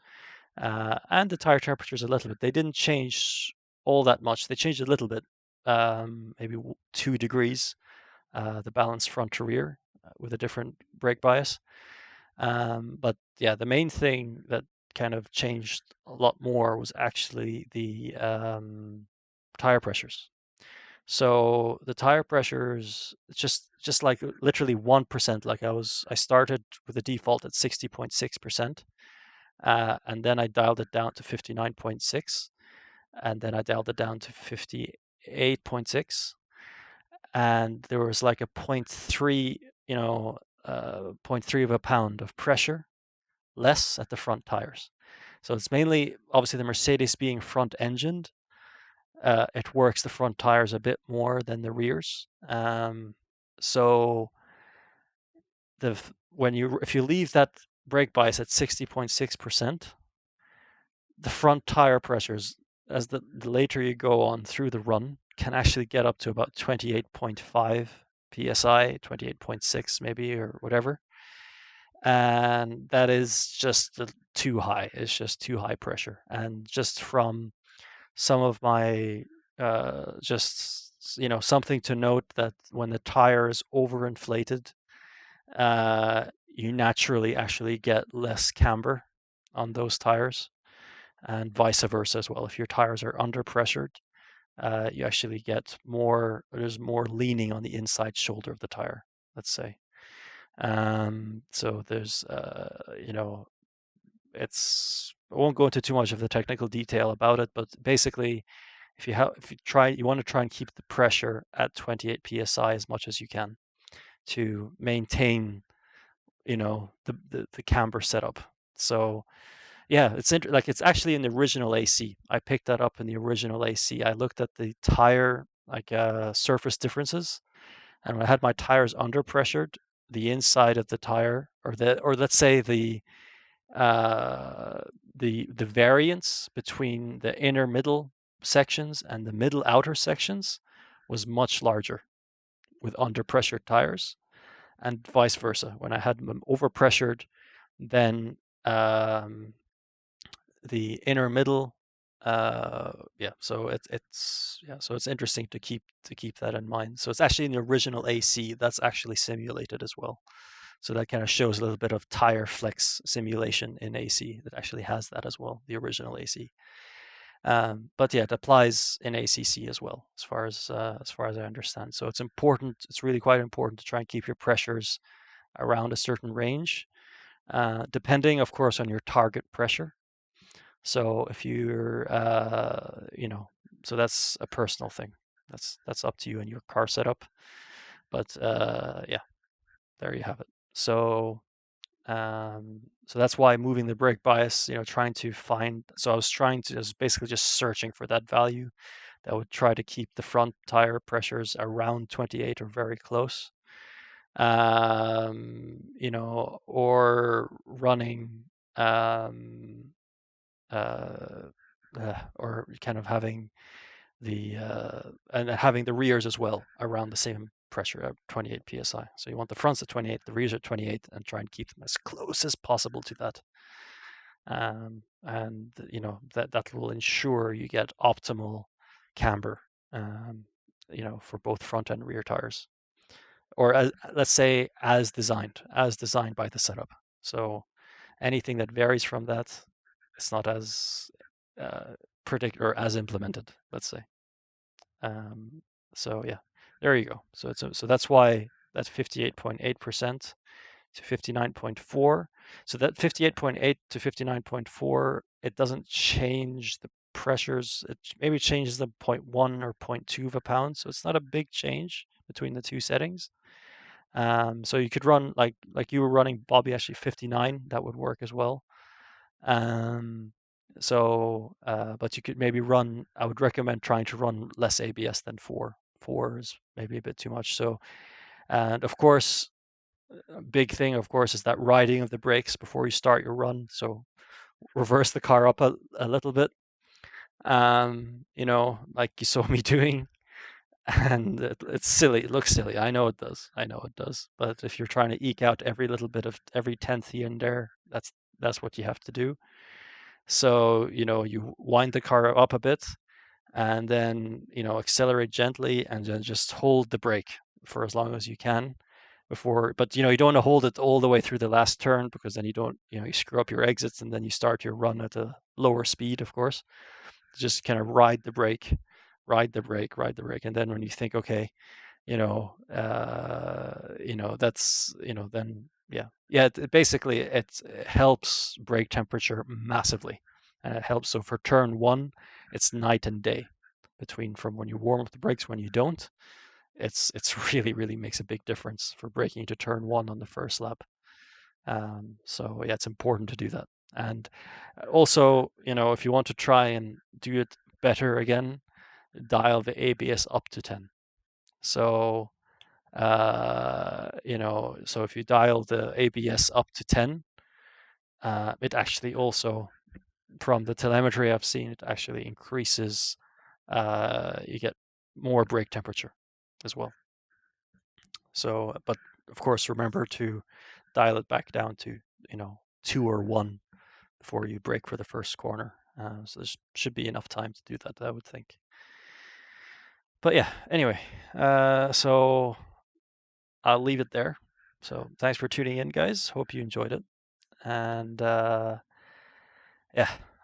and the tire temperatures a little bit, they didn't change all that much. They changed a little bit, maybe 2 degrees, the balance front to rear with a different brake bias. But yeah, the main thing that kind of changed a lot more was actually the tire pressures. So the tire pressures, just like literally 1%. Like I started with a default at 60.6%, and then I dialed it down to 59.6, and then I dialed it down to 58.6, and there was like a 0.3, 0.3 of a pound of pressure less at the front tires. So it's mainly obviously the Mercedes being front engined. It works the front tires a bit more than the rears. So if you leave that brake bias at 60.6%, the front tire pressures, as the later you go on through the run, can actually get up to about 28.5 psi, 28.6 maybe, or whatever. And that is just too high. It's just too high pressure. And just from some of my something to note, that when the tire is overinflated, you naturally actually get less camber on those tires, and vice versa as well. If your tires are under pressured, you actually get there's more leaning on the inside shoulder of the tire, let's say. So there's, I won't go into too much of the technical detail about it, but basically, if you want to try and keep the pressure at 28 psi as much as you can to maintain, the camber setup. So yeah, it's actually in the original AC. I picked that up in the original AC. I looked at the tire surface differences, and when I had my tires under pressured, the inside of the tire, or let's say uh, the variance between the inner middle sections and the middle outer sections was much larger with under pressured tires, and vice versa. When I had them over pressured, then the inner middle, so it's interesting to keep that in mind. So it's actually in the original AC that's actually simulated as well. So that kind of shows a little bit of tire flex simulation in AC that actually has that as well, the original AC. But yeah, it applies in ACC as well, as far as I understand. So it's important. It's really quite important to try and keep your pressures around a certain range, depending, of course, on your target pressure. So if you're, so that's a personal thing. That's up to you and your car setup. But yeah, there you have it. So that's why moving the brake bias, trying to find. So I was basically just searching for that value that would try to keep the front tire pressures around 28 or very close. Or running, or kind of having and having the rears as well around the same pressure at 28 psi. So you want the fronts at 28, the rears at 28, and try and keep them as close as possible to that. And that will ensure you get optimal camber, for both front and rear tires, or let's say as designed by the setup. So anything that varies from that, it's not as predict or as implemented, let's say. So yeah, there you go. So that's why that's 58.8% to 59.4. So that 58.8 to 59.4, it doesn't change the pressures. It maybe changes the 0.1 or 0.2 of a pound. So it's not a big change between the two settings. So you could run like you were running, Bobby, actually 59. That would work as well. But you could maybe run, I would recommend trying to run less ABS than 4. 4 is maybe a bit too much. So, and of course, a big thing, of course, is that riding of the brakes before you start your run. So reverse the car up a little bit, like you saw me doing. And it's silly. It looks silly. I know it does. But if you're trying to eke out every little bit of every tenth here and there, that's what you have to do. So, you wind the car up a bit and then, accelerate gently and then just hold the brake for as long as you can but you don't want to hold it all the way through the last turn, because then you screw up your exits and then you start your run at a lower speed, of course. Just kind of ride the brake. And then when you think, okay, that's, then basically it helps brake temperature massively, and it helps. So for turn 1, it's night and day between from when you warm up the brakes when you don't. It's really, really makes a big difference for braking to turn 1 on the first lap. So yeah, it's important to do that. And also, if you want to try and do it better again, dial the ABS up to 10. So so if you dial the ABS up to 10, it actually also, from the telemetry I've seen, it actually increases, you get more brake temperature as well. So, but of course, remember to dial it back down to, 2 or 1 before you brake for the first corner. So there should be enough time to do that, I would think. But yeah, anyway, so I'll leave it there. So thanks for tuning in, guys. Hope you enjoyed it. And yeah,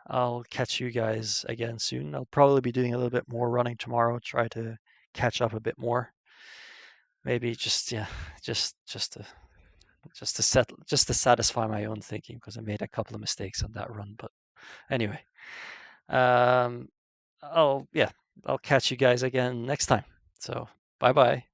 I'll catch you guys again soon. I'll probably be doing a little bit more running tomorrow, try to catch up a bit more. Maybe just to satisfy my own thinking, because I made a couple of mistakes on that run. But anyway, I'll catch you guys again next time. So bye-bye.